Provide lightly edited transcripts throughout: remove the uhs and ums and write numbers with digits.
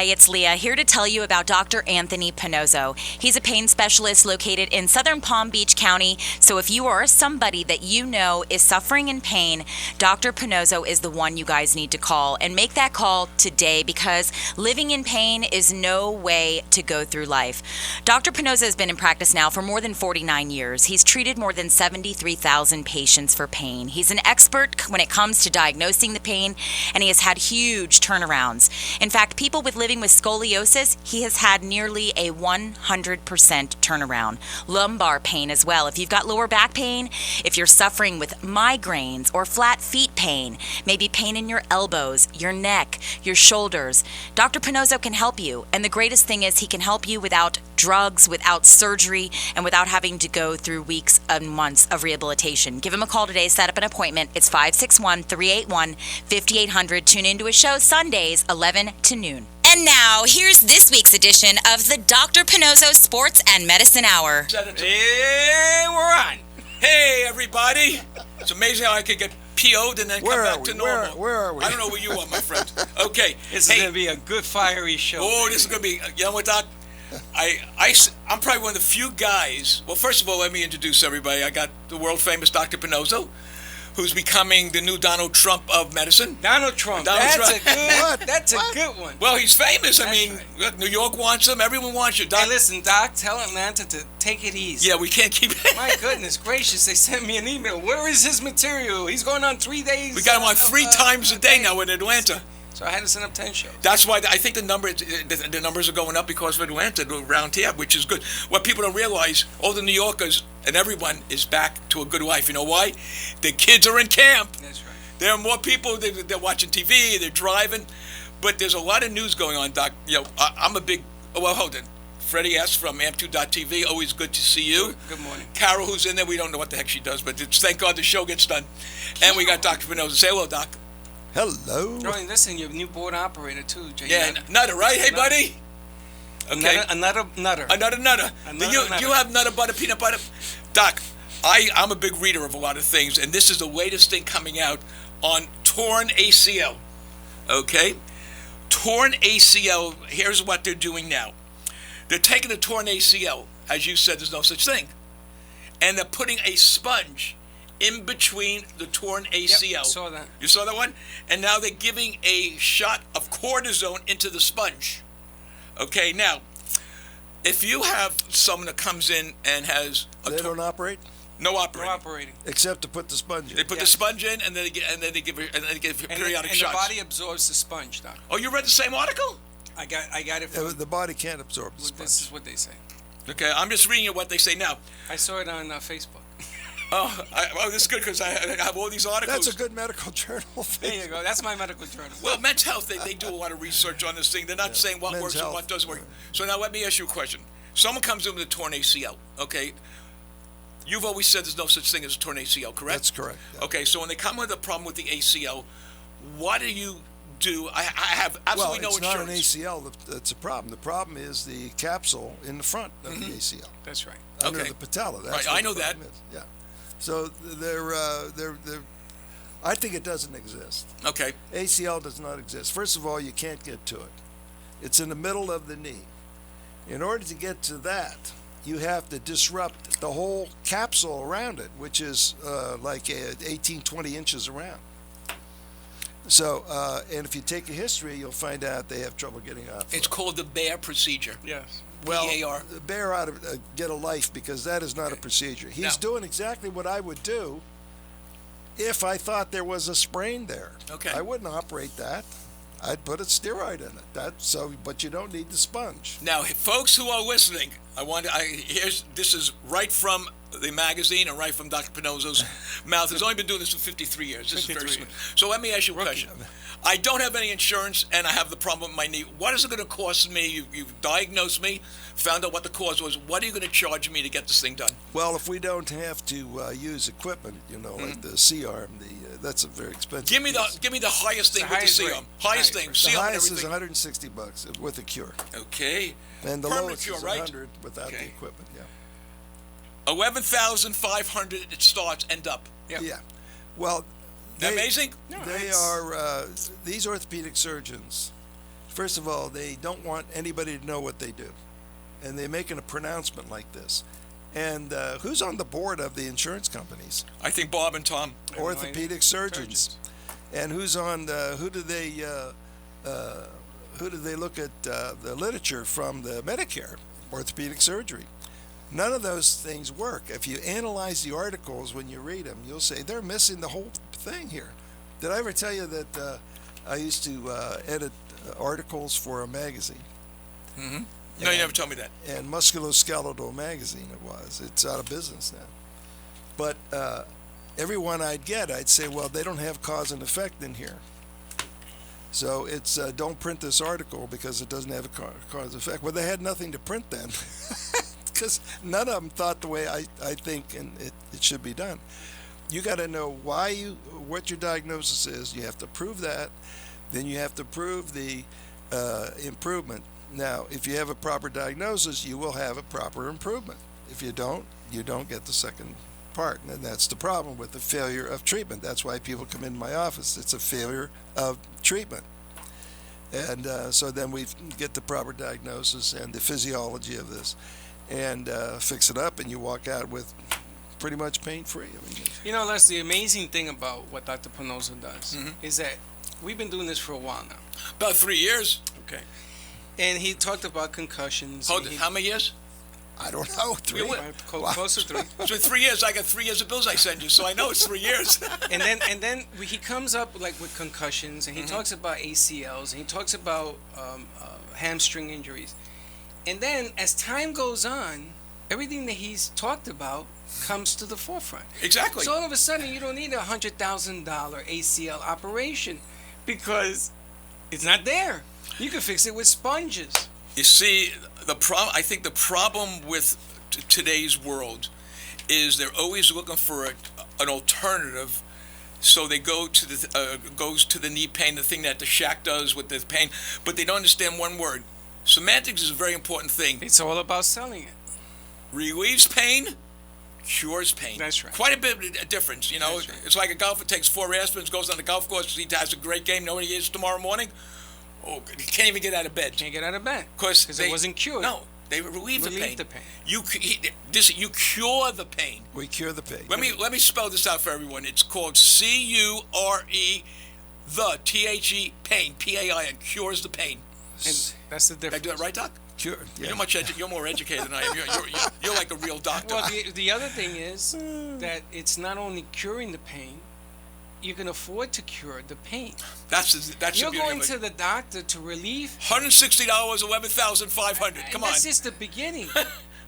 Hi, it's Leah, here to tell you about Dr. Anthony Pannozzo. He's a pain specialist located in southern Palm Beach County, so if you are somebody that you know is suffering in pain, Dr. Pannozzo is the one you guys need to call. And make that call today, because living in pain is no way to go through life. Dr. Pannozzo has been in practice now for more than 49 years. He's treated more than 73,000 patients for pain. He's an expert when it comes to diagnosing the pain, and he has had huge turnarounds. In fact, people living with scoliosis, he has had nearly a 100% turnaround. Lumbar pain as well. If you've got lower back pain, if you're suffering with migraines or flat feet pain, maybe pain in your elbows, your neck, your shoulders, Dr. Pannozzo can help you. And the greatest thing is he can help you without drugs, without surgery, and without having to go through weeks and months of rehabilitation. Give him a call today, set up an appointment. It's 561-381-5800. Tune into his show Sundays, 11 to noon. And now, here's this week's edition of the Dr. Pannozzo Sports and Medicine Hour. Hey, we're on. Hey, everybody. It's amazing how I could get PO'd and then come back to normal. Where are we? I don't know where you are, my friend. Okay. This is going to be a good fiery show. Oh, this is going to be, you know what, Doc? I'm probably one of the few guys. Well, first of all, let me introduce everybody. I got the world famous Dr. Pannozzo, who's becoming the new Donald Trump of medicine. Donald Trump. That's a good one. Well, he's famous. I mean, look, New York wants him. Everyone wants you. Doc. Hey, listen, Doc, tell Atlanta to take it easy. Yeah, we can't keep it. My goodness gracious, they sent me an email. Where is his material? He's going on 3 days. We got him on 3 times a day now in Atlanta. So I had to send up 10 shows. That's why I think the numbers are going up because of Atlanta around here, which is good. What people don't realize, all the New Yorkers and everyone is back to a good life. You know why? The kids are in camp. That's right. There are more people. They're watching TV. They're driving. But there's a lot of news going on, Doc. You know, I'm a big. Well, hold on. Freddie S. from amp2.tv. Always good to see you. Good morning. Carol, who's in there, we don't know what the heck she does, but thank God the show gets done. And we got Dr. Pannozzo. Say hello, Doc. Hello. Oh, and listen, your new board operator too, Jay. Yeah, Nutter, right? Hey, buddy. Okay. Another Nutter. Another Nutter. Do you have Nutter butter, peanut butter? Doc, I'm a big reader of a lot of things, and this is the latest thing coming out on torn ACL. Okay? Torn ACL, here's what they're doing now. They're taking the torn ACL, as you said, there's no such thing, and they're putting a sponge in between the torn ACL. Yep, saw that. You saw that one? And now they're giving a shot of cortisone into the sponge. Okay, now, if you have someone that comes in and has they don't operate? No operating. No operating. Except to put the sponge in. They put the sponge in, and then they give periodic shots. And the body absorbs the sponge, Doc. Oh, you read the same article? I got it from... The body can't absorb the sponge. This is what they say. Okay, I'm just reading you what they say now. I saw it on Facebook. Oh, this is good because I have all these articles. That's a good medical journal. There you go. That's my medical journal. Well, Men's Health, they do a lot of research on this thing. They're not saying what works and what doesn't work. So now let me ask you a question. Someone comes in with a torn ACL, okay? You've always said there's no such thing as a torn ACL, correct? That's correct. Yeah. Okay, so when they come with a problem with the ACL, what do you do? I have absolutely no insurance. Well, it's not an ACL that's a problem. The problem is the capsule in the front of the ACL. That's right. Under the patella. That's right, I know that. Yeah. So they're I think it doesn't exist. Okay. ACL does not exist. First of all, you can't get to it. It's in the middle of the knee. In order to get to that, you have to disrupt the whole capsule around it, which is like 18, 20 inches around. So, and if you take a history, you'll find out they have trouble getting out. It's called the Bair procedure. Yes. Well, B-A-R. Bair ought to get a life, because that is not a procedure. He's doing exactly what I would do if I thought there was a sprain there. Okay. I wouldn't operate that. I'd put a steroid in it. But you don't need the sponge. Now, folks who are listening, this is right from the magazine and right from Dr. Pannozzo's mouth. He's only been doing this for 53 years. This is very smooth. So let me ask you a question. I don't have any insurance, and I have the problem with my knee. What is it going to cost me? You've diagnosed me, found out what the cause was. What are you going to charge me to get this thing done? Well, if we don't have to use equipment, like the C-arm, that's a very expensive. Give me the highest thing with the C-arm. Highest thing. The highest is $160 with a cure. Okay. And the Permanent lowest cure, is right? $100 without the equipment. Yeah. 11,500 it starts, end up. Yeah. Well, amazing? They are these orthopedic surgeons First of all, they don't want anybody to know what they do, and they're making a pronouncement like this. And who's on the board of the insurance companies? I think Bob and Tom. Orthopedic surgeons. And who's on? Who do they look at the literature from the Medicare? Orthopedic surgery. None of those things work. If you analyze the articles when you read them, you'll say they're missing the whole thing here. Did I ever tell you that I used to edit articles for a magazine? Mm-hmm. No, you never told me that. And Musculoskeletal magazine it was. It's out of business now. But every one I'd get, I'd say, well, they don't have cause and effect in here. So it's don't print this article because it doesn't have a cause and effect. Well, they had nothing to print then because none of them thought the way I think and it should be done. You got to know what your diagnosis is. You have to prove that. Then you have to prove the improvement. Now, if you have a proper diagnosis, you will have a proper improvement. If you don't get the second part. And that's the problem with the failure of treatment. That's why people come into my office. It's a failure of treatment. And so then we get the proper diagnosis and the physiology of this and fix it up, and you walk out with pretty much pain-free. Les, the amazing thing about what Dr. Pannozzo does is that we've been doing this for a while now. About 3 years. Okay. And he talked about concussions. Hold it. How many years? I don't know. 3. Close to 3. So 3 years. I got 3 years of bills I send you, so I know it's 3 years. and then he comes up like with concussions, and he talks about ACLs, and he talks about hamstring injuries. And then as time goes on, everything that he's talked about comes to the forefront. Exactly. So all of a sudden, you don't need a $100,000 ACL operation because it's not there. You can fix it with sponges. You see, I think the problem with today's world is they're always looking for an alternative. So they goes to the knee pain, the thing that the Shaq does with the pain, but they don't understand one word. Semantics is a very important thing. It's all about selling it. Relieves pain, cures pain. That's right. Quite a bit of difference, That's right. It's like a golfer takes 4 aspirins, goes on the golf course, he has a great game, know what he is tomorrow morning? Oh, he can't even get out of bed. Can't get out of bed. Because it wasn't cured. No, they relieve the pain. You cure the pain. We cure the pain. Let me spell this out for everyone. It's called C-U-R-E, the pain, P-A-I-N, cures the pain. And that's the difference. Did I do that right, Doc? Cure. Yeah. You're more educated than I am. You're like a real doctor. Well, the other thing is that it's not only curing the pain, you can afford to cure the pain. You're going to the doctor to relieve. $160, $11,500. Come on. That's just the beginning.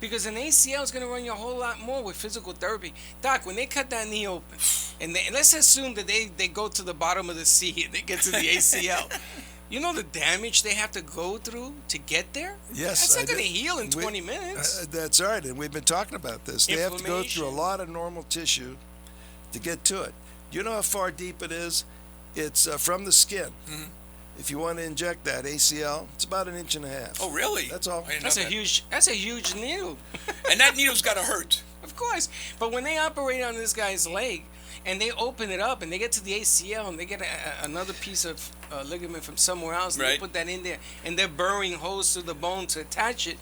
Because an ACL is going to run you a whole lot more with physical therapy. Doc, when they cut that knee open, and let's assume that they go to the bottom of the sea and they get to the ACL. You know the damage they have to go through to get there? Yes. That's not going to heal in 20 minutes. That's right, and we've been talking about this. They have to go through a lot of normal tissue to get to it. You know how far deep it is? It's from the skin. Mm-hmm. If you want to inject that ACL, it's about 1.5 inches. Oh, really? That's all. That's a huge needle. And that needle's got to hurt. Of course. But when they operate on this guy's leg and they open it up and they get to the ACL and they get another piece of ligament from somewhere else, and they put that in there and they're burying holes through the bone to attach it,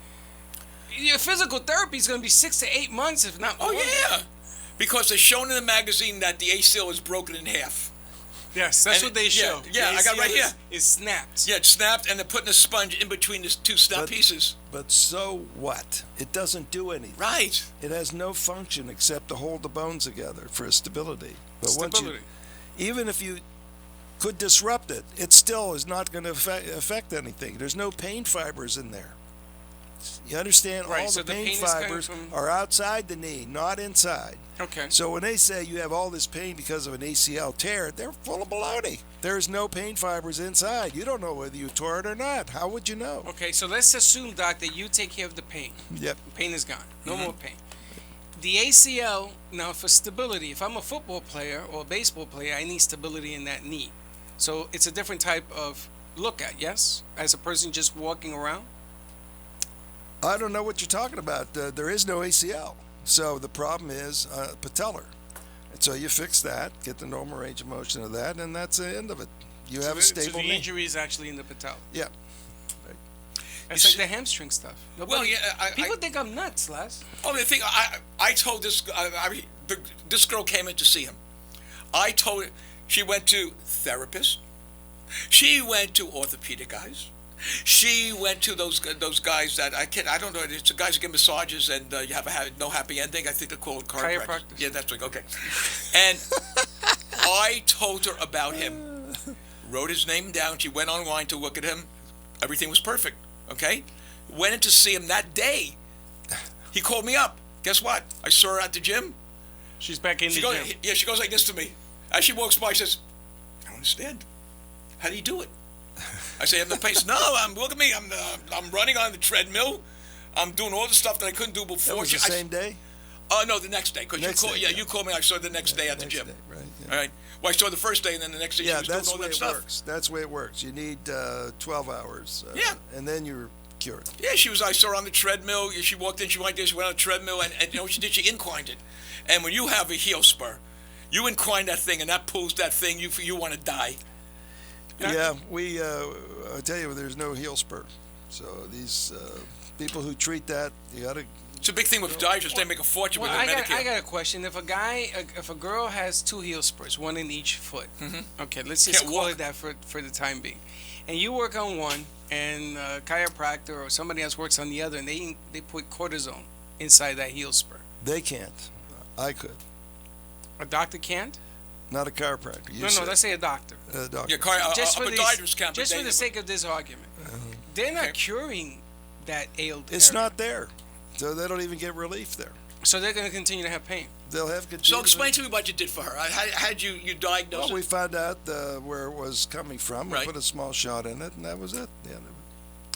your physical therapy is going to be 6 to 8 months, if not more. Oh, yeah. Because they're shown in the magazine that the ACL is broken in half. Yes, that's what they show. Yeah, I got right here. It's snapped. Yeah, it's snapped, and they're putting a sponge in between the two snap pieces. But so what? It doesn't do anything. Right. It has no function except to hold the bones together for stability. But even if you could disrupt it, it still is not going to affect anything. There's no pain fibers in there. You understand? Right, all so the the pain pain fibers are outside the knee, not inside. Okay. So when they say you have all this pain because of an ACL tear, they're full of baloney. There's no pain fibers inside. You don't know whether you tore it or not. How would you know? Okay, so let's assume, Doc, that you take care of the pain. Yep. Pain is gone. No more pain. The ACL, now for stability, if I'm a football player or a baseball player, I need stability in that knee. So it's a different type of look at, yes? As a person just walking around? I don't know what you're talking about. There is no ACL. So the problem is patellar. And so you fix that, get the normal range of motion of that, and that's the end of it. You have a stable knee. So the injury is actually in the patella. Yeah. It's like the hamstring stuff. Well, yeah, people think I'm nuts, Les. Oh, the thing I told this this girl came in to see him. I told her she went to therapists. She went to orthopedic guys. She went to those guys that I don't know. It's the guys that give massages and you have no happy ending. I think they're called chiropractors. Yeah, that's right. Okay. And I told her about him. Wrote his name down. She went online to look at him. Everything was perfect. Okay. Went in to see him that day. He called me up. Guess what? I saw her at the gym. She's back in the gym. Yeah, she goes like this to me. As she walks by, she says, "I don't understand. How do you do it?" I say, "I have no pace." "No, look at me. I'm running on the treadmill. I'm doing all the stuff that I couldn't do before." That was the same day? No, the next day. Because you called me. I saw the next day at the gym. Day, right, yeah. All right. Well, I saw the first day, and then the next day she was doing all that stuff. That's the way it works. You need 12 hours. And then you're cured. Yeah, I saw her on the treadmill. She walked in. She went there. She went on the treadmill, and you know what she did? She inclined it. And when you have a heel spur, you incline that thing, and that pulls that thing. You want to die. Yeah, I tell you, there's no heel spur. So these people who treat that, you got to. It's a big thing with dieters. They make a fortune with their Medicare. I got a question. If a girl has 2 heel spurs, one in each foot. Okay, let's just call it that for the time being. And you work on one, and a chiropractor or somebody else works on the other, and they put cortisone inside that heel spur. They can't. I could. A doctor can't? Not a chiropractor. No, let's say a doctor. A doctor. Yeah, just for the sake of this argument. They're not curing that ailed It's area. not there. So they don't even get relief there. So they're going to continue to have pain. They'll have continued. So explain to me what you did for her. How did you diagnose it? Well, we found out where it was coming from. Right. We put a small shot in it, and that was it. Yeah.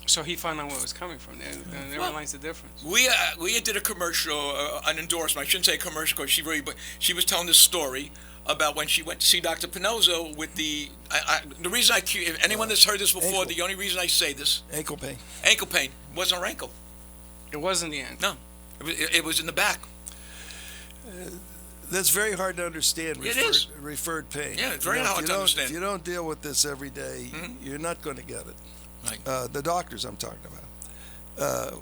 So he found out where it was coming from. And they realized the difference. We did a commercial, an endorsement. I shouldn't say a commercial because she was telling this story about when she went to see Dr. Pannozzo with the reason if anyone that's heard this before, the only reason I say this. Ankle pain. Ankle pain. Wasn't her ankle. It wasn't the end. No. It was in the back. That's very hard to understand. It is. Referred pain. Yeah, it's very hard to understand. If you don't deal with this every day, you're not going to get it. Right. The doctors I'm talking about.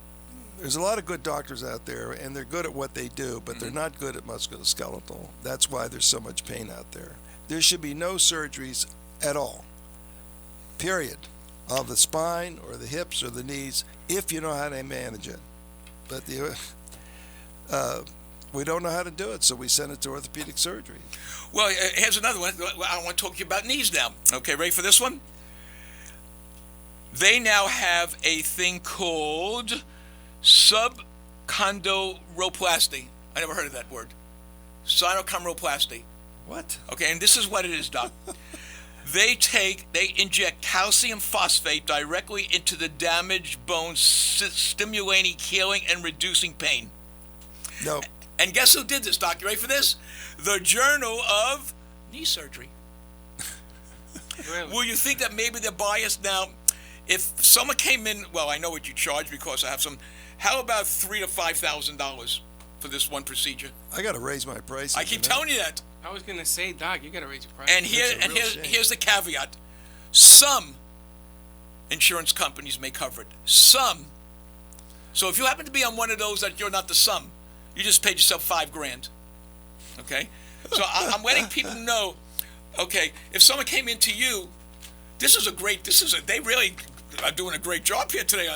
There's a lot of good doctors out there, and they're good at what they do, but they're not good at musculoskeletal. That's why there's so much pain out there. There should be no surgeries at all, period, of the spine or the hips or the knees, if you know how to manage it. But we don't know how to do it, so we send it to orthopedic surgery. Well, here's another one. I want to talk to you about knees now. Okay, ready for this one? They now have a thing called subchondroplasty. I never heard of that word. Subchondroplasty. What? Okay, and this is what it is, Doc. They inject calcium phosphate directly into the damaged bones, stimulating healing and reducing pain. No. And guess who did this, Doc? You ready for this? The Journal of Knee Surgery. Really? Will you think that maybe they're biased now? If someone came in, well, I know what you charge because I have some. How about $3,000 to $5,000 for this one procedure? I got to raise my prices. I keep telling you that. I was going to say, Doc, you got to raise your price. And here's the caveat. Some insurance companies may cover it. Some. So if you happen to be on one of those that you're not the sum, you just paid yourself $5,000. Okay? So I'm letting people know, okay, if someone came into you, they really are doing a great job here today.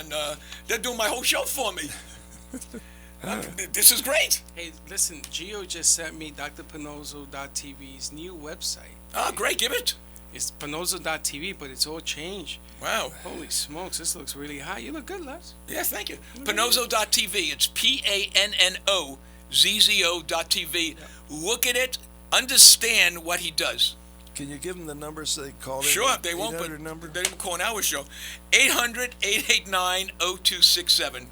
They're doing my whole show for me. This is great. Hey, listen, Gio just sent me Dr. Pannozzo.tv's new website. Oh, great. Give it. It's Pannozzo.tv, but it's all changed. Wow. Holy smokes, this looks really high. You look good, Les. Yeah, thank you. Pannozzo.tv. It's Pannozzo.tv. Yeah. Look at it. Understand what he does. Can you give them the numbers so they call it? Sure, they won't, but they didn't call an hour show. 800-889-0267.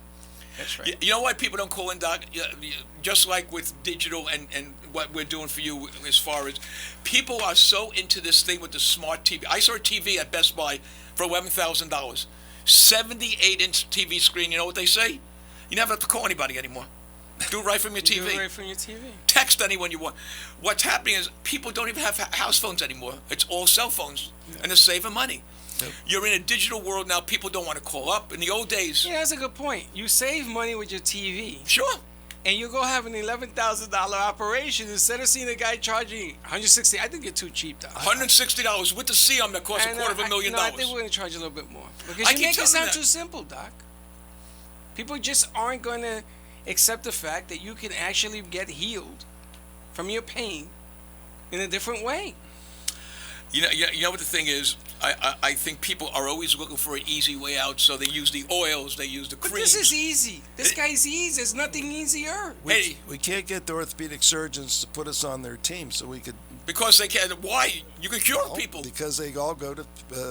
That's right. You know why people don't call in, Doc? Just like with digital and what we're doing for you as far as people are so into this thing with the smart TV. I saw a TV at Best Buy for $11,000. 78-inch TV screen. You know what they say? You never have to call anybody anymore. Do it right from your TV. Do it right from your TV. Text anyone you want. What's happening is people don't even have house phones anymore. It's all cell phones, and they're saving money. You're in a digital world now. People don't want to call up. In the old days, Yeah, that's a good point. You save money with your TV, sure. and you go have an $11,000 operation instead of seeing a guy charging 160. I think you're too cheap, Doc. $160 with the C-arm that costs $250,000. No, I think we're going to charge a little bit more because I you keep make it telling sound that. too simple, Doc. People just aren't going to accept the fact that you can actually get healed from your pain in a different way. You know what the thing is? I think people are always looking for an easy way out, so they use the oils, they use the But creams. this is easy. This guy's easy. There's nothing easier. We can't get the orthopedic surgeons to put us on their team, so we could. Because they can. Why? You can cure people. Because they all go to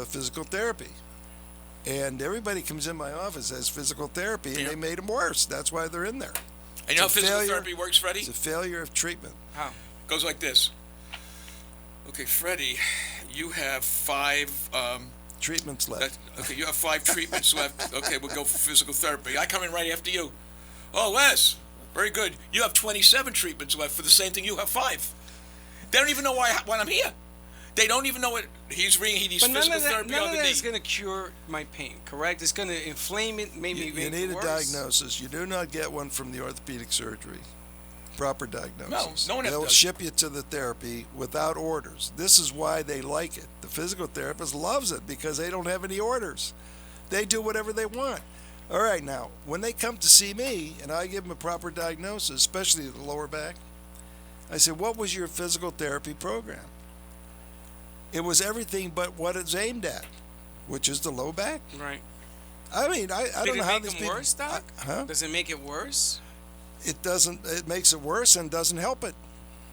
physical therapy. And everybody comes in my office as physical therapy, and Yeah. they made them worse. That's why they're in there. And you know how It's a physical failure. therapy works, Freddie? It's a failure of treatment. How? Goes like this. Okay, Freddie, you have 5. Treatments left. You have 5 treatments left. Okay, we'll go for physical therapy. I come in right after you. Oh, Les, very good. You have 27 treatments left for the same thing. You have 5. They don't even know why I'm here. They don't even know what he's ringing. He needs But physical therapy none on of the that knee. is going to cure my pain, correct? It's going to inflame it, maybe You make need it a worse. diagnosis. You do not get one from the orthopedic surgery. Proper diagnosis. No one ever They'll does. ship you to the therapy without orders. This is why they like it. The physical therapist loves it because they don't have any orders. They do whatever they want. All right, now, when they come to see me and I give them a proper diagnosis, especially the lower back, I say, what was your physical therapy program? It was everything but what it's aimed at, which is the low back. Right. I mean, I Did don't it know how make these them people. worse, Doc? Huh? Does it make it worse? It doesn't. It makes it worse and doesn't help it.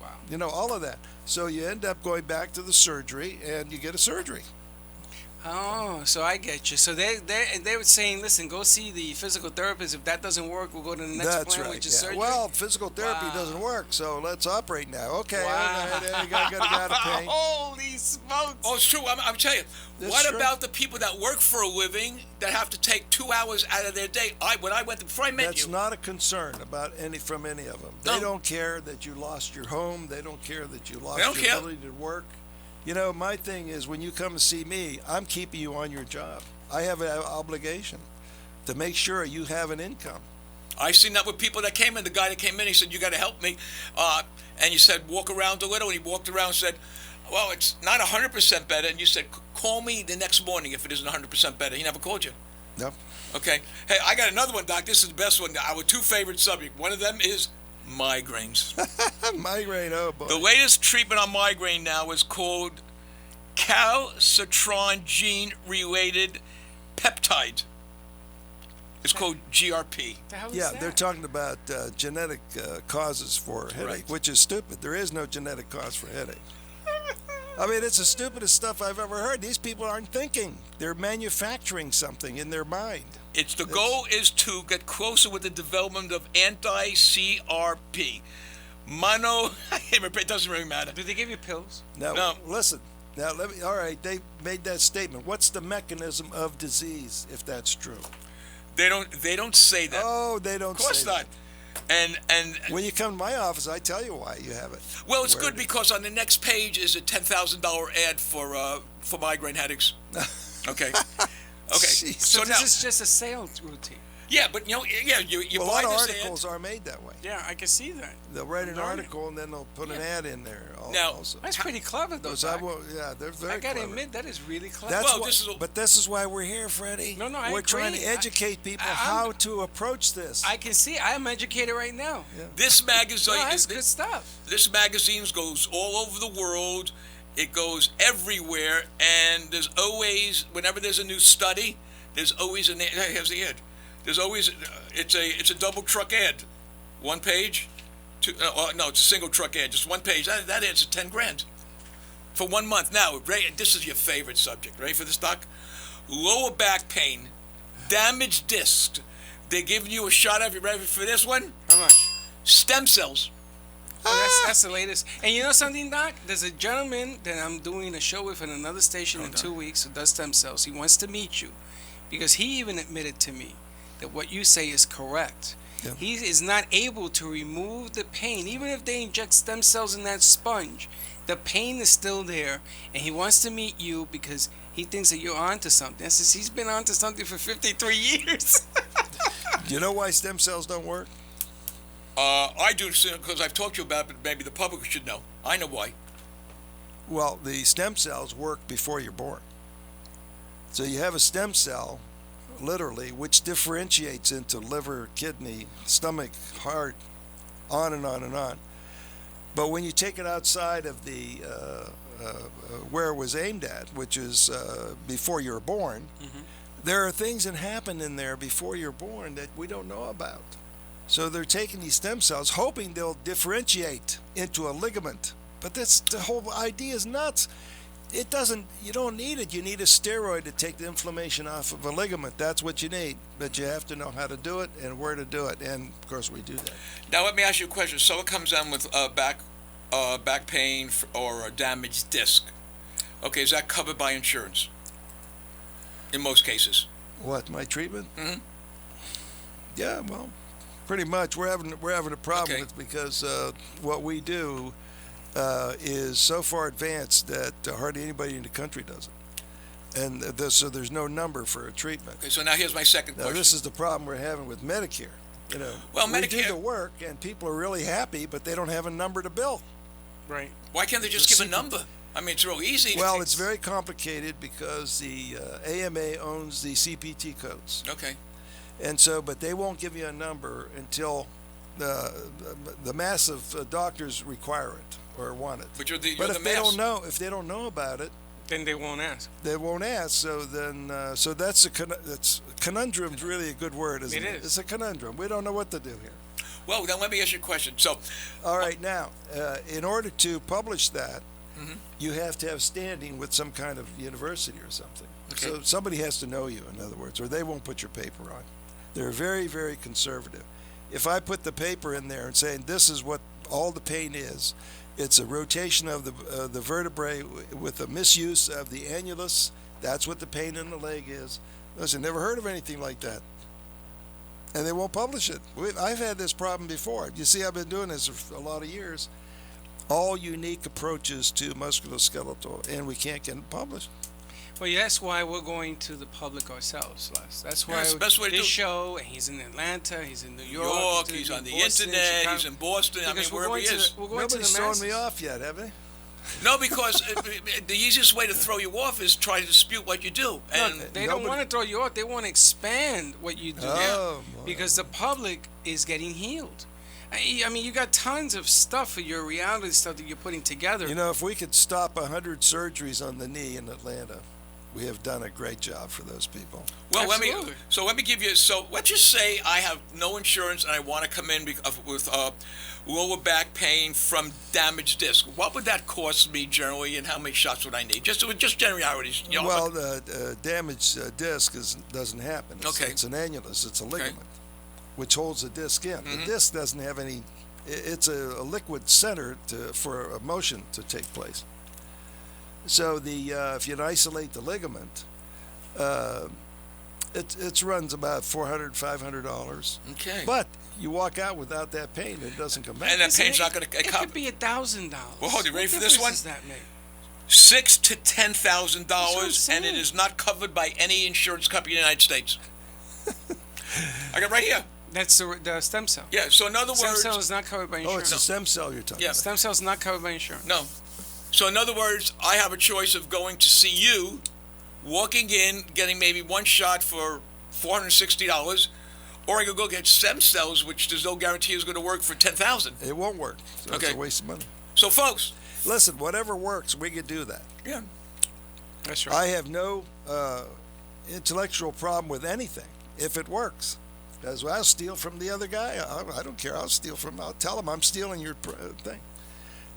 Wow. You know, all of that. So you end up going back to the surgery, and you get a surgery. Oh, so I get you. So they were saying, listen, go see the physical therapist. If that doesn't work, we'll go to the next That's plan, right. which is Yeah. surgery. Well, physical therapy Wow. doesn't work, so let's operate now. Okay. Wow. Okay, got out of pain. Holy smokes! Oh, it's true. I'm telling you. That's What true. about the people that work for a living that have to take 2 hours out of their day? Before I met That's you. not a concern from any of them. No. They don't care that you lost your home. They don't care that you lost They don't your care. ability to work. You know, my thing is when you come to see me, I'm keeping you on your job. I have an obligation to make sure you have an income. I've seen that with people that came in. The guy that came in, he said, you got to help me. And you said, walk around a little. And he walked around and said, well, it's not 100% better. And you said, call me the next morning if it isn't 100% better. He never called you. Yep. Okay. Hey, I got another one, Doc. This is the best one. Our 2 favorite subjects. One of them is migraines. Migraine, oh boy. The latest treatment on migraine now is called calcitron gene-related peptide. It's called GRP. The hell is Yeah, that? they're talking about genetic causes for headache, Right. which is stupid. There is no genetic cause for headache. I mean, it's the stupidest stuff I've ever heard. These people aren't thinking. They're manufacturing something in their mind. The goal is to get closer with the development of anti-CRP. It doesn't really matter. Did they give you pills? Now, No. listen. Now, all right, they made that statement. What's the mechanism of disease, if that's true? They don't say that. Oh, they don't Of course say not. that. And When you come to my office, I tell you why you have it. well, it's Where good it is. because on the next page is a $10,000 ad for migraine headaches. Okay. Okay. Jeez. So, So this now, is just a sales routine. yeah, but you A buy lot of this ad. articles are made that way. Yeah, I can see that. They'll write an Darn it. article and then they'll put an ad in there Now- also. That's pretty clever, though. Because I Doc. will, yeah, they're very I gotta clever. admit, that is really clever. That's Well, why, this is a- but this is why we're here, Freddie. No, I we're trying to agree. educate people I'm- how to approach this. I can see. I'm educated right now. This magazine, No, that's good stuff. this magazine goes all over the world. It goes everywhere, and there's always, whenever there's a new study, there's always an ad. Here's the ad. There's always it's a double truck ad, 1 page. No, it's a single truck ad, just 1 page. That ad's $10,000 for 1 month. Now, this is your favorite subject. Ready for this, Doc? Lower back pain, damaged discs. They're giving you a shot of. You ready for this one? How much? Stem cells. Oh, that's the latest. And you know something, Doc? There's a gentleman that I'm doing a show with in another station in 2 weeks who does stem cells. He wants to meet you because he even admitted to me that what you say is correct. Yeah. he is not able to remove the pain. Even if they inject stem cells in that sponge, the pain is still there, and he wants to meet you because he thinks that you're onto something. I says he's been onto something for 53 years. Do you know why stem cells don't work? I do, because I've talked to you about it, but maybe the public should know. I know why. Well, the stem cells work before you're born. So you have a stem cell, literally, which differentiates into liver, kidney, stomach, heart, on and on and on. But when you take it outside of the where it was aimed at, which is before you're born, there are things that happen in there before you're born that we don't know about. So they're taking these stem cells, hoping they'll differentiate into a ligament. But that's the whole idea is nuts. It doesn't. You don't need it. You need a steroid to take the inflammation off of a ligament. That's what you need. But you have to know how to do it and where to do it. And of course, we do that. Now, let me ask you a question. Someone comes down with back pain or a damaged disc. Okay, is that covered by insurance? In most cases. What, my treatment? Mm-hmm. Yeah, well, pretty much. We're having a problem Okay. with because what we do is so far advanced that hardly anybody in the country does it, and so there's no number for a treatment. Okay, so now here's my second Now question. this is the problem we're having with Medicare. You know, Well, we do Medicare- the work and people are really happy, but they don't have a number to bill. Right. Why can't they just give a number? I mean, it's real easy. Well, it's very complicated because the AMA owns the CPT codes. Okay. And so, but they won't give you a number until the mass of doctors require it or want it. But you're the But if they mass. don't know, if they don't know about it, Then they won't ask. they won't ask. So then, so that's that's conundrum's really a good word, isn't it? It is. It's a conundrum. We don't know what to do here. Well, then let me ask you a question. So, All right, now, in order to publish that, Mhm. you have to have standing with some kind of university or something. Okay. So somebody has to know you, in other words, or they won't put your paper on. They're very, very conservative. If I put the paper in there and saying this is what all the pain is, it's a rotation of the vertebrae with a misuse of the annulus. That's what the pain in the leg is. Listen, never heard of anything like that. And they won't publish it. I've had this problem before. You see, I've been doing this for a lot of years. All unique approaches to musculoskeletal, and we can't get it published. Well, that's why we're going to the public ourselves, Les. That's why it's the best way to this do it. show, and he's in Atlanta, he's in New New York, York, he's on the Boston, internet, Chicago. he's in Boston, I mean, Because wherever he is. We're going Nobody's to the thrown masses. me off yet, have they? No, because the easiest way to throw you off is try to dispute what you do. And No, they don't nobody- want to throw you off. They want to expand what you do. Oh, boy. Because the public is getting healed. I mean, you got tons of stuff for your reality stuff that you're putting together. You know, if we could stop 100 surgeries on the knee in Atlanta, we have done a great job for those people. well, Absolutely. let me give you. So let's just say I have no insurance and I want to come in with lower back pain from damaged disc. What would that cost me generally, and how many shots would I need? Just generalities. You know, Well, the damaged disc doesn't happen. Okay. It's an annulus. It's a ligament, which holds the disc in. The disc doesn't have any. It's a liquid center for a motion to take place. So if you isolate the ligament, it runs about $400, $500. Okay. But you walk out without that pain, it doesn't come back. And that pain's not going to It cover. could be $1,000. Well, hold it. Ready What for this difference one? does that make? $6,000 to $10,000, That's what I'm and it saying. is not covered by any insurance company in the United States. I got it right here. That's the stem cell. Yeah. So in other Stem words, cell is not covered by Oh, insurance. it's a stem cell you're talking Yeah. about. Stem cell is not covered by insurance. no. So in other words, I have a choice of going to see you, walking in, getting maybe one shot for $460, or I could go get stem cells, which there's no guarantee is going to work for $10,000. It won't work. So it's Okay. a waste of money. So folks, Listen, whatever works, we could do that. yeah. That's right. I have no intellectual problem with anything if it works. As well, I'll steal from the other guy. I don't care. I'll tell him I'm stealing your thing.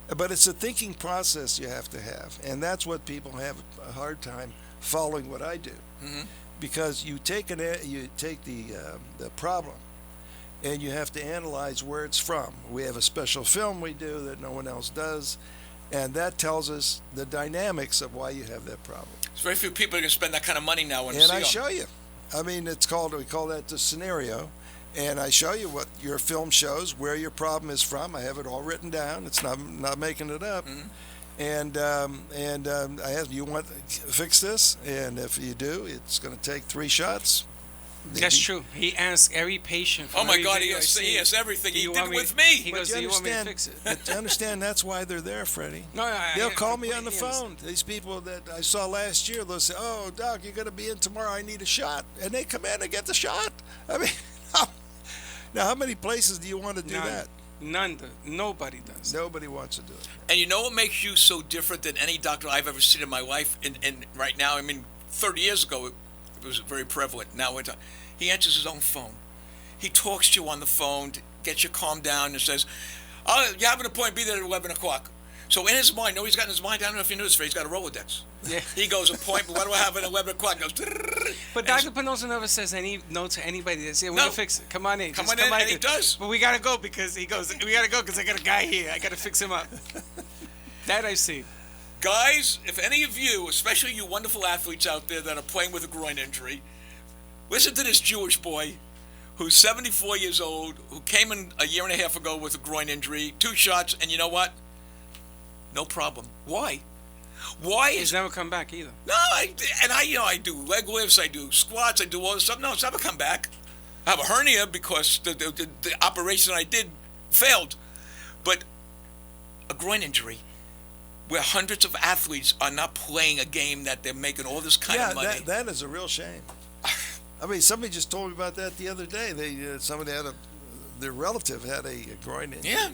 But it's a thinking process you have to have, and that's what people have a hard time following what I do, because you take the problem, and you have to analyze where it's from. We have a special film we do that no one else does, and that tells us the dynamics of why you have that problem. There's very few people who can spend that kind of money now on And I CO. show you. I mean, we call that the scenario, and I show you what your film shows, where your problem is from. I have it all written down. It's not making it up. Mm-hmm. And I ask, you want to fix this? And if you do, it's going to take 3 shots. Maybe. That's true. He asks every patient. Oh my God, he has everything. He did it with me. He goes, "Do you want me to fix it?" But you understand that's why they're there, Freddie. No, they'll call me on the phone. These people that I saw last year, they'll say, "Oh, Doc, you're going to be in tomorrow. I need a shot," and they come in and get the shot. I mean, now how many places do you want to do that? None. Nobody does. Nobody wants to do it. And you know what makes you so different than any doctor I've ever seen in my life? And right now, I mean, 30 years ago, it was very prevalent. Now he answers his own phone. He talks to you on the phone, gets you calmed down, and says, "Oh, you have an appointment. Be there at 11 o'clock." So in his mind, he's got in his mind. I don't know if you knew this, he's got a Rolodex. Yeah. He goes, "Appointment. What do I have at 11 o'clock?" Goes. But Dr. Pannozzo never says any no to anybody. They say, "We're gonna fix it. Come on in. Come on in." And he does. But we gotta go because he goes. We gotta go because I got a guy here. I gotta fix him up. That I've seen. Guys, if any of you, especially you wonderful athletes out there that are playing with a groin injury, listen to this Jewish boy who's 74 years old, who came in a year and a half ago with a groin injury, 2 shots, and you know what? No problem. Why? He's never come back either. No, I do leg lifts, I do squats, I do all this stuff. No, it's never come back. I have a hernia because the operation I did failed. But a groin injury, where hundreds of athletes are not playing a game that they're making all this kind of money. Yeah, that is a real shame. I mean, somebody just told me about that the other day. Somebody their relative had a groin injury. Yeah.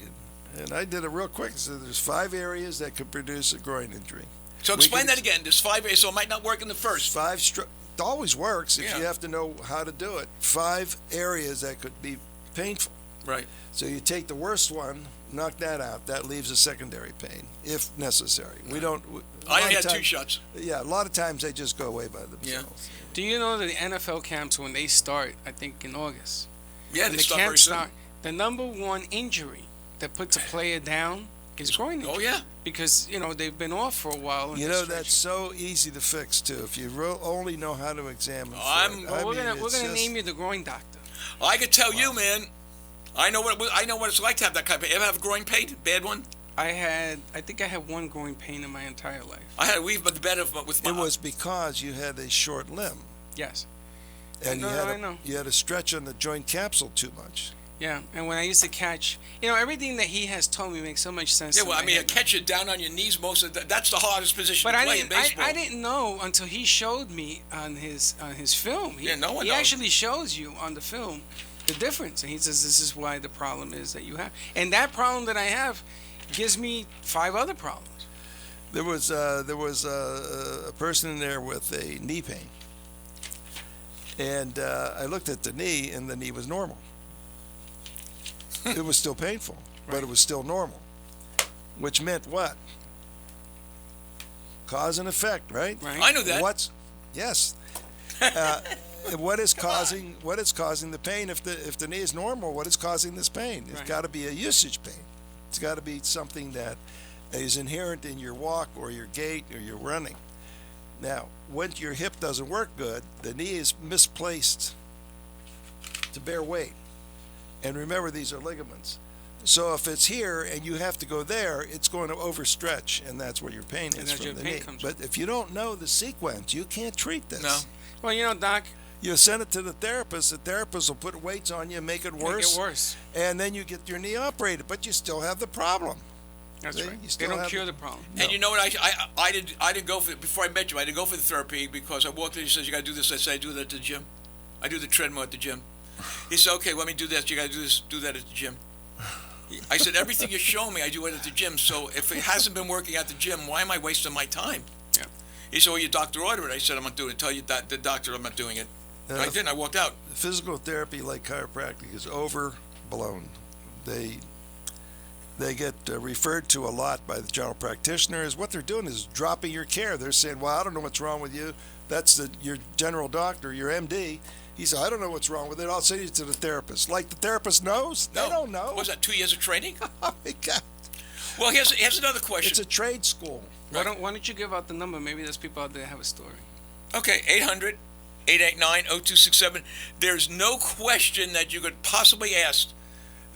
And I did it real quick. So there's 5 areas that could produce a groin injury. So explain that again. There's 5 areas, so it might not work in the first. It always works if you have to know how to do it. 5 areas that could be painful. Right. So you take the worst one, knock that out. That leaves a secondary pain, if necessary. We don't. I had 2 shots. Yeah, a lot of times they just go away by themselves. Yeah. Do you know that the NFL camps, when they start, I think in August, yeah, they start very soon. The number 1 injury that puts a player down is groin injury. Oh yeah. Because they've been off for a while. That's so easy to fix too. If you only know how to examine. We're gonna name you the groin doctor. I could tell you, man. I know what it's like to have that kind of pain. Ever have groin pain? Bad one? I think I had 1 groin pain in my entire life. I had a weave but the bed with my. It was because you had a short limb. Yes. And you had a stretch on the joint capsule too much. Yeah, and when I used to catch, everything that he has told me makes so much sense. Yeah, well, I mean, catch it down on your knees that's the hardest position to play in baseball. I didn't know until he showed me on his film. He knows. Actually shows you on the film the difference, and he says this is why the problem is that you have, and that problem that I have gives me 5 other problems. There was a person in there with a knee pain, and I looked at the knee, and the knee was normal. It was still painful, but it was still normal, which meant what? Cause and effect, right? I knew that. Yes. What is causing the pain? If the knee is normal, what is causing this pain? It's got to be a usage pain. It's got to be something that is inherent in your walk or your gait or your running. Now, when your hip doesn't work good, the knee is misplaced to bear weight. And remember, these are ligaments. So if it's here and you have to go there, it's going to overstretch, and that's where your pain is from the knee. But if you don't know the sequence, you can't treat this. No. Well, Doc, you send it to the therapist will put weights on you, make it worse. And then you get your knee operated, but you still have the problem. That's right. They don't cure the problem. And you know what? I didn't go for it before I met you. I didn't go for the therapy because I walked in. He says you got to do this. I said I do that at the gym. I do the treadmill at the gym. He said, okay, let me do this. You got to do that at the gym. I said, everything you're showing me, I do it at the gym. So if it hasn't been working at the gym, why am I wasting my time? Yeah. He said, well, your doctor ordered it. I said, I'm not doing it. Tell you the doctor I'm not doing it. I didn't. I walked out. Physical therapy, like chiropractic, is overblown. They get referred to a lot by the general practitioners. What they're doing is dropping your care. They're saying, well, I don't know what's wrong with you. That's your general doctor, your MD. He said, I don't know what's wrong with it. I'll send you to the therapist. Like the therapist knows? No. They don't know. What was that, 2 years of training? Oh, my God. Well, here's another question. It's a trade school. Why don't you give out the number? Maybe there's people out there that have a story. Okay, 889-0267. There's no question that you could possibly ask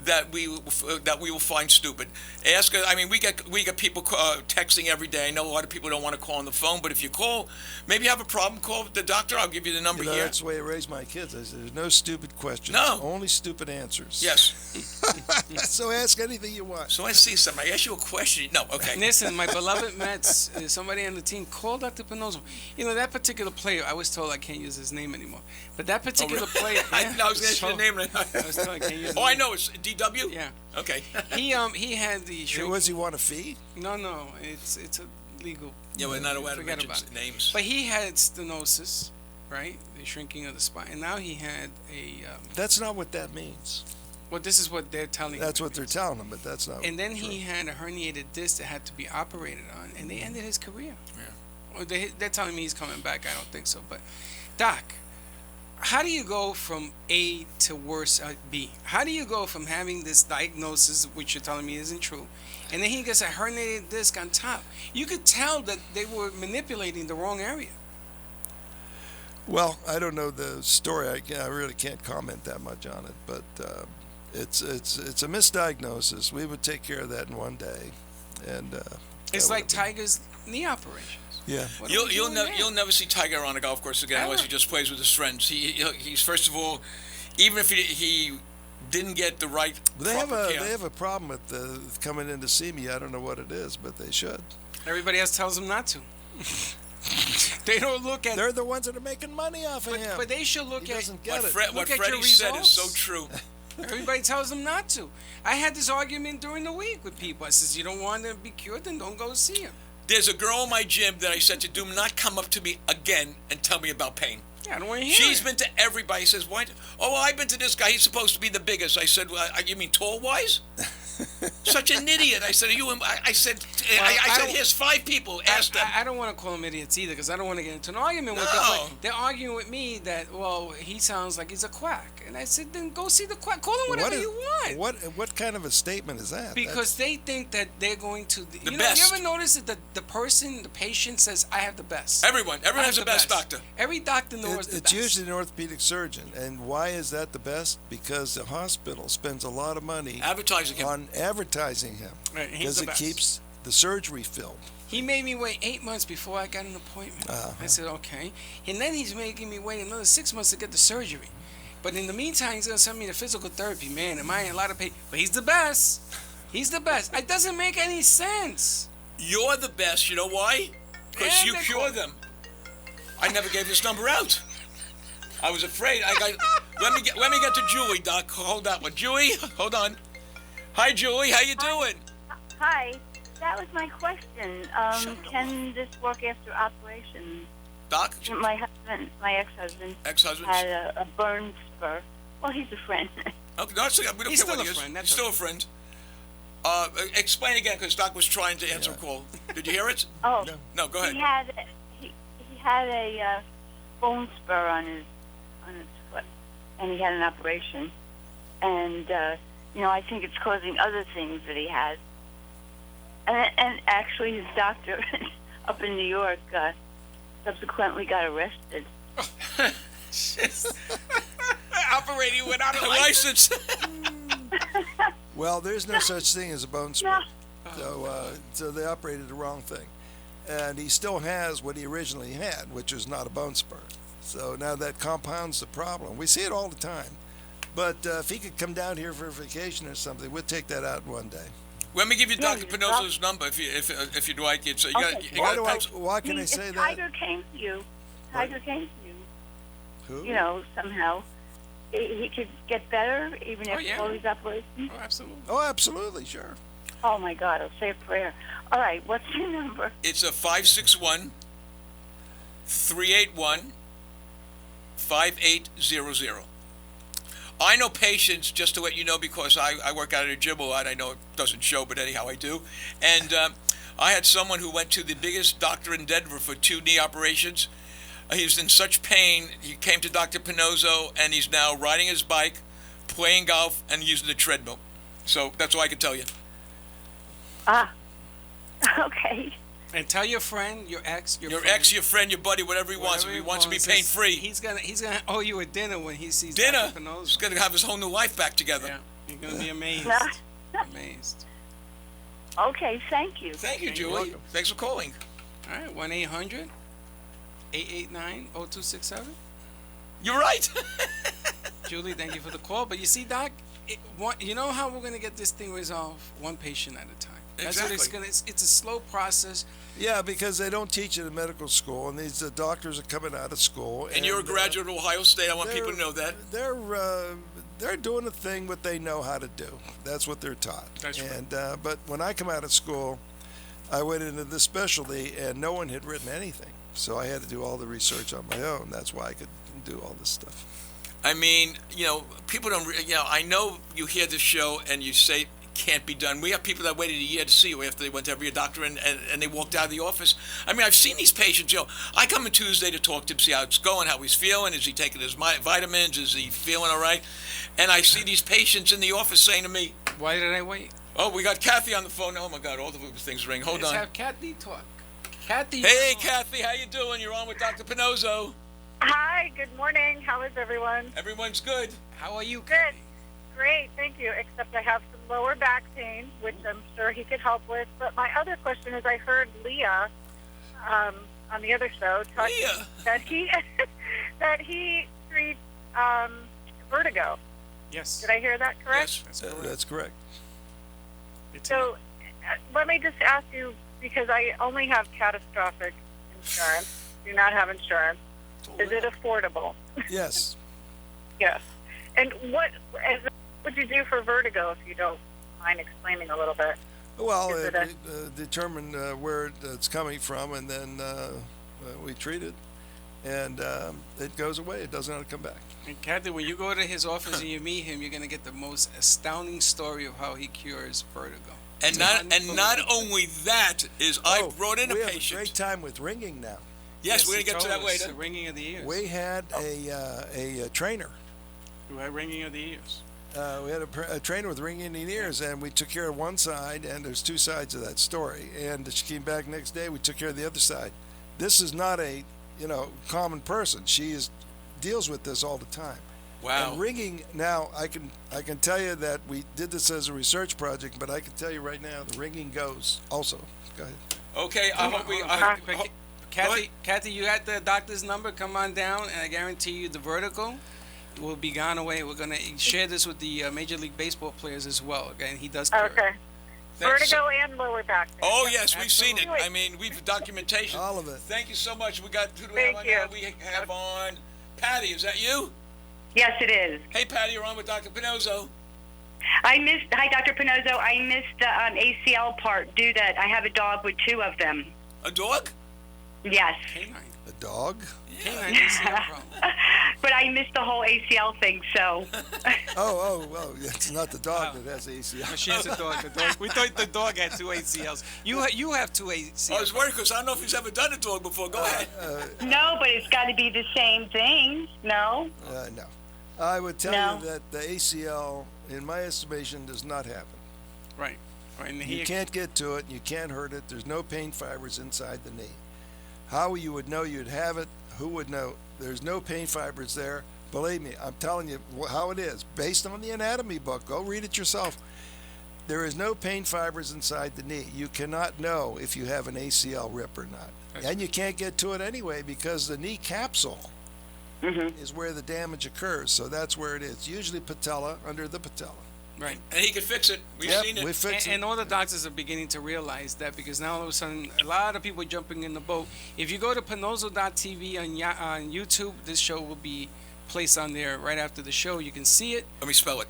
that we will find stupid. Ask. I mean, we get people texting every day. I know a lot of people don't want to call on the phone, but if you call, maybe you have a problem, call the doctor. I'll give you the number here. That's the way I raise my kids. I said, there's no stupid questions. No. Only stupid answers. Yes. So ask anything you want. So I see something. I ask you a question. No, okay. Listen, my beloved Mets, somebody on the team called Dr. Pannozzo. You know, that particular player, I was told I can't use his name anymore. But that particular player. I was going to ask you the name. I was told I can't use his I name. know. It's DW? Yeah. Okay. He had the Sure, was he want a fee? No, it's a legal. Yeah, we're not allowed to Forget mention about it. names. But he had stenosis, right? The shrinking of the spine, and now he had a. That's not what that means. Well, this is what they're telling. That's what they're telling him, but that's not. And then true. he had a herniated disc that had to be operated on, and they ended his career. Yeah. Well, they're telling me he's coming back. I don't think so. But, Doc, how do you go from A to worse B? How do you go from having this diagnosis, which you're telling me isn't true, and then he gets a herniated disc on top? You could tell that they were manipulating the wrong area. Well, I don't know the story. I really can't comment that much on it, but it's a misdiagnosis. We would take care of that in one day, and It's like Tiger's knee operations. yeah. What are we You'll doing there? never see Tiger on a golf course again unless he just plays with his friends. He's first of all, even if he didn't get the right They proper care. have a problem with coming in to see me. I don't know what it is, but they should. Everybody else tells them not to. They don't look at. They're the ones that are making money off of him. But they should look He at. doesn't get it. What Look at your Freddy said is so results. true. Everybody tells them not to. I had this argument during the week with people. I says, you don't want to be cured, then don't go see him. There's a girl in my gym that I said to do not come up to me again and tell me about pain. Yeah, I don't want to hear She's it. been to everybody. Says, why? Oh, well, I've been to this guy. He's supposed to be the biggest. I said, well, you mean tall-wise? Such an idiot. I said, I said, here's 5 people. Ask them. I don't want to call them idiots either because I don't want to get into an argument with them. No. But they're arguing with me that, well, he sounds like he's a quack. And I said, then go see the quack. Call him whatever you want. What kind of a statement is that? Because they think that they're going to... You best. ever notice that the patient says, I have the best? Everyone has the best doctor. Every doctor knows the it's best. usually an orthopedic surgeon. And why is that the best? Because the hospital spends a lot of money Advertising him. on advertising him. Right, he's Because the it best. keeps the surgery filmed. He made me wait 8 months before I got an appointment. I said, okay. And then he's making me wait another 6 months to get the surgery. But in the meantime, he's going to send me to physical therapy. Man, am I in a lot of pain? But he's the best. He's the best. It doesn't make any sense. You're the best. You know why? Because And you they cure call- them. I never gave this number out. I was afraid. Let me get to Julie, Doc. Hold that one. Julie, hold on. Hi, Julie. How you doing? Hi, that was my question. Can this work after operation? Doc? My ex-husband, Ex-husband? had a burn spur. Well, he's a friend. Okay, no, it's okay. We don't He's care what still he a is. friend, that's He's still a friend. Explain again, because Doc was trying to answer a call. Did you hear it? Oh, No, go ahead. he had a bone spur on his foot, and he had an operation. And I think it's causing other things that he has. And actually, his doctor up in New York subsequently got arrested. Operating without a A license. license. Well, there's no such thing as a bone spur. So they operated the wrong thing. And he still has what he originally had, which was not a bone spur. So now that compounds the problem. We see it all the time. But if he could come down here for a vacation or something, we'll take that out one day. Let me give you Yeah, Dr. Pannozzo's number if you'd like it. So you Okay. Why can I If say that? Tiger came to you, Who? somehow, he could get better even Oh, after yeah. all these operations. Oh, absolutely. Oh, absolutely, sure. Oh my God! I'll say a prayer. All right, what's your number? It's a 561-381-5800. I know patients, just to let you know, because I work out at a gym a lot. I know it doesn't show, but anyhow, I do. And I had someone who went to the biggest doctor in Denver for 2 knee operations. He was in such pain. He came to Dr. Pannozzo, and he's now riding his bike, playing golf, and using the treadmill. So that's all I can tell you. Ah, okay. And tell your friend, your ex, Your ex, your friend, your buddy, whatever he wants. If he wants to be pain free, he's gonna owe you a dinner when he sees dinner. Dr. Pannozzo. He's gonna have his whole new life back together. Yeah, you're gonna be amazed. Amazed. Okay, thank you. Thank you, You're Julie. welcome. Thanks for calling. All right, 1-800-889-0267. You're right. Julie, thank you for the call. But you see, Doc, you know how we're gonna get this thing resolved? One patient at a time. That's what it's gonna. It's a slow process. Yeah, because they don't teach it in medical school, and these doctors are coming out of school. And you're a graduate of Ohio State. I want people to know that. They're doing a thing what they know how to do. That's what they're taught. That's right. And but when I come out of school, I went into this specialty, and no one had written anything, so I had to do all the research on my own. That's why I could do all this stuff. I mean, people don't. I know you hear this show and you say it can't be done. We have people that waited a year to see you after they went to every doctor and they walked out of the office. I mean, I've seen these patients. I come in Tuesday to talk to him, see how it's going, how he's feeling. Is he taking his vitamins? Is he feeling all right? And I see these patients in the office saying to me, Why did I wait? "Oh, we got Kathy on the phone. Oh my God, all the things ring. Hold Let's on. have Kathy talk. Kathy. Hey, Kathy, how you doing? You're on with Dr. Pannozzo. Hi, good morning. How is everyone? Everyone's good. How are you, Good. Kathy? Great, thank you. Except I have some lower back pain, which I'm sure he could help with. But my other question is, I heard Leah on the other show talking Leah? that he treats vertigo. Yes. Did I hear that correct? Yes. That's correct. So let me just ask you, because I only have catastrophic insurance, do not have insurance. Is it affordable? Yes. Yes. And what would you do for vertigo, if you don't mind explaining a little bit? Well, Is it determine where it's coming from, and then we treat it, and it goes away. It doesn't have to come back. And Kathy, when you go to his office and you meet him, you're gonna get the most astounding story of how he cures vertigo. And not only that is I brought in a we have patient. a great time with ringing now. Yes, we're he gonna get to told that us, later. The ringing of the ears. We had a trainer. Who had ringing of the ears. We had a trainer with ringing in the ears, and we took care of one side, and there's two sides of that story. And she came back next day, we took care of the other side. This is not a common person. She deals with this all the time. Wow. And ringing now, I can tell you that we did this as a research project, but I can tell you right now, the ringing goes also. Go ahead. Okay, I hope we. Kathy, you got the doctor's number. Come on down, and I guarantee you the vertigo will be gone away. We're going to share this with the Major League Baseball players as well. Again, he does cure it. Okay. Thanks. Vertigo and lower back pain. Oh yes, we've seen it. Absolutely. I mean, we've documentation. All of it. Thank you so much. We got who do we have on Thank you. now? We have on Patty. Is that you? Yes, it is. Hey, Patty, you're on with Dr. Pannozzo. Hi, Dr. Pannozzo. I missed the ACL part due that I have a dog with two of them. A dog? Yes. Canine. A dog? Canine ACL problem. But I missed the whole ACL thing, so. Well, it's not the dog that has No, ACL. she has a dog. The dog. We thought the dog had two ACLs. You have two ACLs. I was worried because I don't know if he's ever done a dog before. Go ahead. No, but it's got to be the same thing. No? No. I would tell No. you that the ACL, in my estimation, does not happen. Right. And You can't get to it, you can't hurt it, there's no pain fibers inside the knee. How you would know you'd have it, who would know? There's no pain fibers there. Believe me, I'm telling you how it is. Based on the anatomy book, go read it yourself. There is no pain fibers inside the knee. You cannot know if you have an ACL rip or not. And you can't get to it anyway because the knee capsule is where the damage occurs. So that's where it is. Usually patella, under the patella. Right. And he can fix it. We've Yep, seen it. we fix it. And all the doctors are beginning to realize that because now all of a sudden a lot of people are jumping in the boat. If you go to Pannozzo.tv on YouTube, this show will be placed on there right after the show. You can see it. Let me spell it.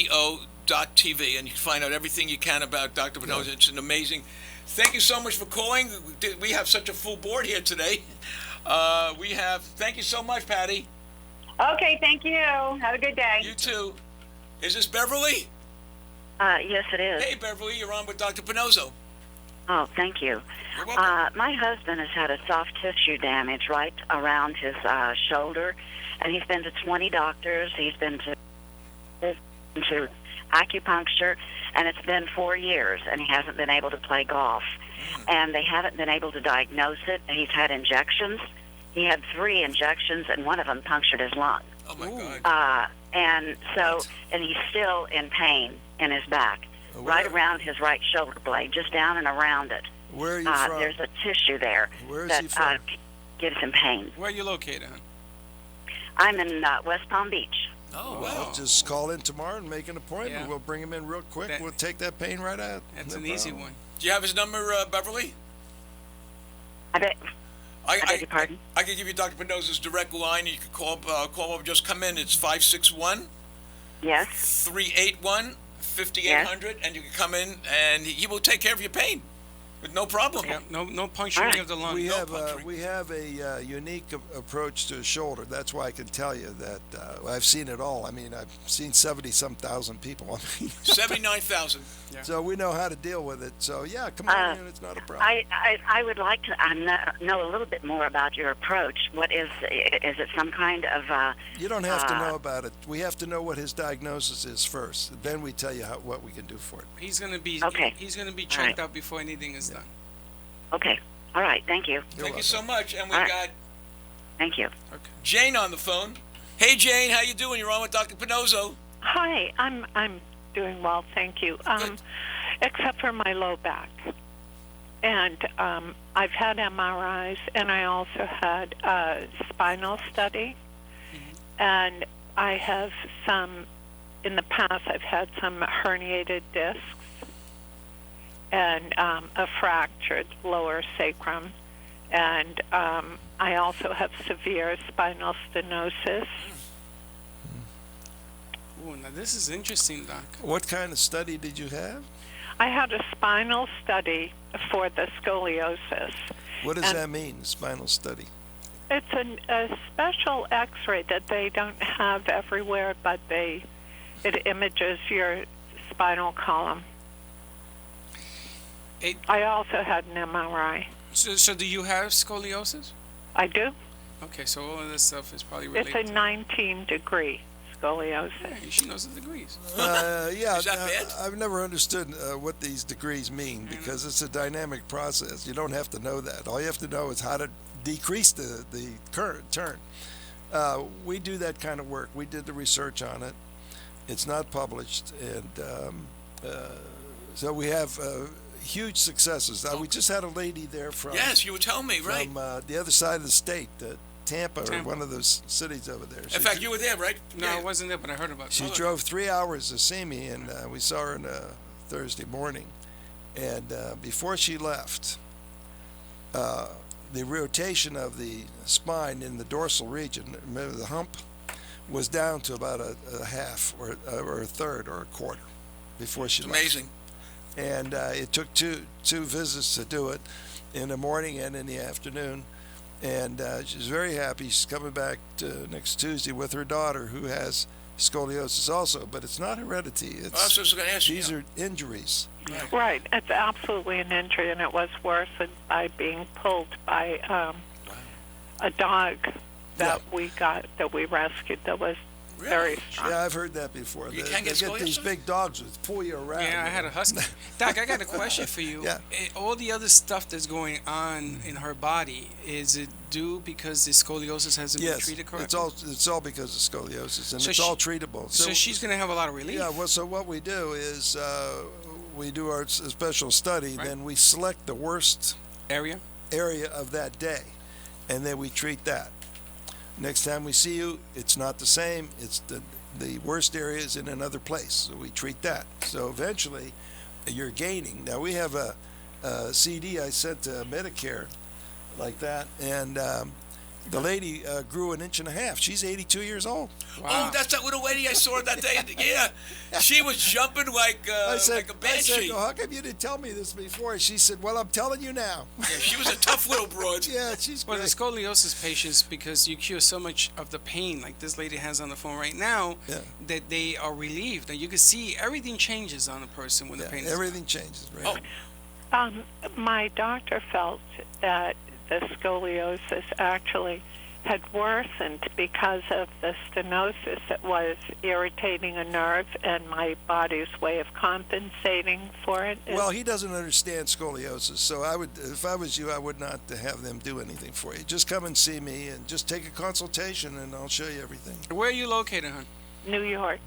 PANNOZZO.TV, and you can find out everything you can about Dr. Pannozzo. It's an amazing. Thank you so much for calling. We have such a full board here today. Thank you so much, Patty. Okay, thank you. Have a good day. You too. Is this Beverly? Yes, it is. Hey, Beverly, you're on with Dr. Pannozzo. Oh, thank you. You're welcome. My husband has had a soft tissue damage right around his shoulder, and he's been to 20 doctors. He's been to acupuncture, and it's been 4 years, and he hasn't been able to play golf. And they haven't been able to diagnose it. He's had injections. He had 3 injections, and one of them punctured his lung. Oh, my God. And so, and he's still in pain in his back, right around his right shoulder blade, just down and around it. Where are you from? There's a tissue there Where is that he from? gives him pain. Where are you located, hon? I'm in West Palm Beach. Oh, Well, wow. just call in tomorrow and make an appointment. Yeah. We'll bring him in real quick. That- We'll take that pain right out. That's No an easy problem. one. Do you have his number, Beverly? I bet. I beg your pardon? I can give you Dr. Pannozzo's direct line. You can call him, just come in. It's 561 Yes. 381 5800, and you can come in, and he will take care of your pain with no problem. Yeah, no puncturing of the lung. We No have puncturing. we have a unique approach to his shoulder. That's why I can tell you that I've seen it all. I mean, I've seen 70-some thousand people. I mean, 79,000. so we know how to deal with it. So yeah, come on in. It's not a problem. I would like to know a little bit more about your approach. What is it some kind of You don't have to know about it. We have to know what his diagnosis is first. Then we tell you what we can do for it. He's gonna be Okay. He's gonna be All checked right. out before anything is done. Okay. All right. Thank you. Thank you so much. And we All right. got Thank you. Okay. Jane on the phone. Hey, Jane, how you doing? You're on with Dr. Pannozzo. Hi, I'm doing well, thank you. Good. Except for my low back, and I've had MRIs, and I also had a spinal study, and I have some. In the past, I've had some herniated discs and a fractured lower sacrum, and I also have severe spinal stenosis. Ooh, now this is interesting, Doc. What kind of study did you have? I had a spinal study for the scoliosis. What does And- that mean, spinal study? It's a special X-ray that they don't have everywhere, but it images your spinal column. I also had an MRI. So do you have scoliosis? I do. Okay, so all of this stuff is probably It's related. a 19-degree scoliosis. Hey, she knows the degrees. Yeah, Is that bad? I've never understood what these degrees mean because it's a dynamic process. You don't have to know that. All you have to know is how to decrease the current turn. We do that kind of work. We did the research on it. It's not published, and so we have huge successes. We just had a lady there from Yes, you were telling me, right? from the other side of the state, Tampa, or Tampa. one of those cities over there. In fact, you were there, right? No, Yeah. I wasn't there, but I heard about She it. drove 3 hours to see me, and we saw her on Thursday morning. And before she left, the rotation of the spine in the dorsal region, remember the hump, was down to about a half or a third or a quarter before she It's left. amazing. And it took two visits to do it, in the morning and in the afternoon. And she's very happy. She's coming back next Tuesday with her daughter, who has scoliosis also, but it's not heredity. I was just going to ask you. These are injuries. Right. It's absolutely an injury, and it was worsened by being pulled by a dog that we rescued that was very strong. Yeah, I've heard that before. You They can't get get these scoliosis? big dogs that pull you around. Yeah, I had a husky. Doc, I got a question for you. Yeah. All the other stuff that's going on in her body, is it due because the scoliosis hasn't been Yes, treated correctly? it's all because of scoliosis, and So it's she- all treatable. So she's going to have a lot of relief. Yeah, well, so what we do is we do our special study, Right. then we select the worst Area? area of that day, and then we treat that. Next time we see you, it's not the same. It's the worst area is in another place, so we treat that. So eventually, you're gaining. Now we have a CD I sent to Medicare, like that, and the lady grew 1.5 inches. She's 82 years old. Oh, that's that little lady I saw that day. Yeah, she was jumping like I said, a banshee. "Oh, how come you didn't tell me this before?" She said, "Well, I'm telling you now." Yeah, she was a tough little broad. Yeah, she's Well, the great. scoliosis patients, because you cure so much of the pain, like this lady has on the phone right now, Yeah. that they are relieved. And you can see everything changes on a person when the pain is Everything changes, right? Oh. My doctor felt that the scoliosis actually had worsened because of the stenosis. It was irritating a nerve and my body's way of compensating for it. Well, he doesn't understand scoliosis, so if I was you, I would not have them do anything for you. Just come and see me and just take a consultation, and I'll show you everything. Where are you located, hon? New York.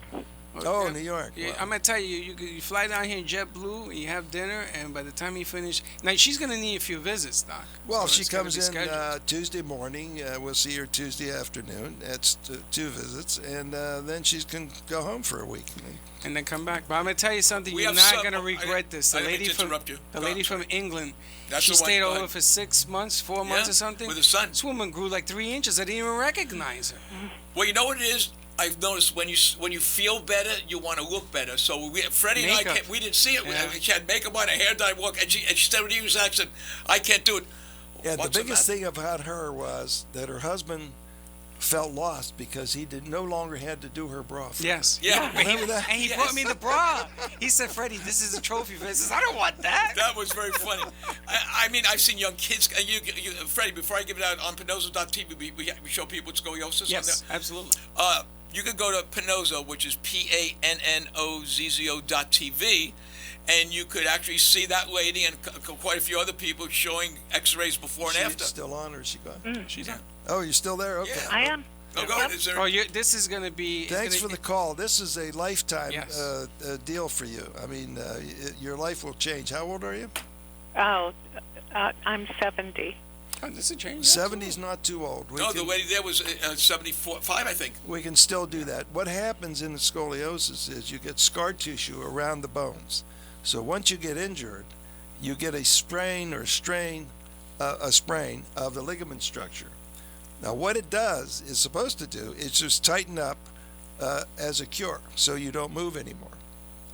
Oh, New York. Yeah, Wow. I'm gonna tell you, you fly down here in JetBlue, and you have dinner, and by the time you finish, now she's gonna need a few visits, Doc. Well, So she it's gotta comes be in scheduled. Tuesday morning. We'll see her Tuesday afternoon. That's two visits, and then she can go home for a week. And then come back. But I'm gonna tell you something. We You're have not some- gonna regret this. The I didn't lady mean to from interrupt you. the Go lady on, from England. That's She the one- stayed go over ahead. for 6 months, 4 months, Yeah, or something. with her son. This woman grew like 3 inches. I didn't even recognize her. Well, you know what it is? I've noticed when you feel better, you want to look better. So Freddie and Makeup. we didn't see it. Yeah. She had makeup on, her hair dye, walk, and she said with the English accent, "I can't do it." Yeah, the What's the biggest matter? thing about her was that her husband felt lost because he no longer had to do her bra. for her. Yes. Yeah. Remember that? And he brought me the bra. He said, "Freddie, this is a trophy for us." I don't want that. That was very funny. I mean, I've seen young kids. And Freddie, before I give it out on Pannozzo.tv, we show people with scoliosis. Yes, absolutely. You can go to Pannozzo, which is PANNOZZO.TV, and you could actually see that lady and quite a few other people showing X-rays before and She's after. still on, or is she gone? She's on. Oh, you're still there? Okay. Yeah. I am. Oh, go ahead. Is there, Oh, this is gonna be. it's Thanks gonna- for the call. This is a lifetime Yes. deal for you. I mean, your life will change. How old are you? Oh, I'm 70. Oh, this is a change. 70's not too old. no, the lady there was 75, I think. We can still do that. What happens in the scoliosis is you get scar tissue around the bones. So once you get injured, you get a sprain or sprain of the ligament structure. Now, what it does is supposed to do is just tighten up as a cure, so you don't move anymore,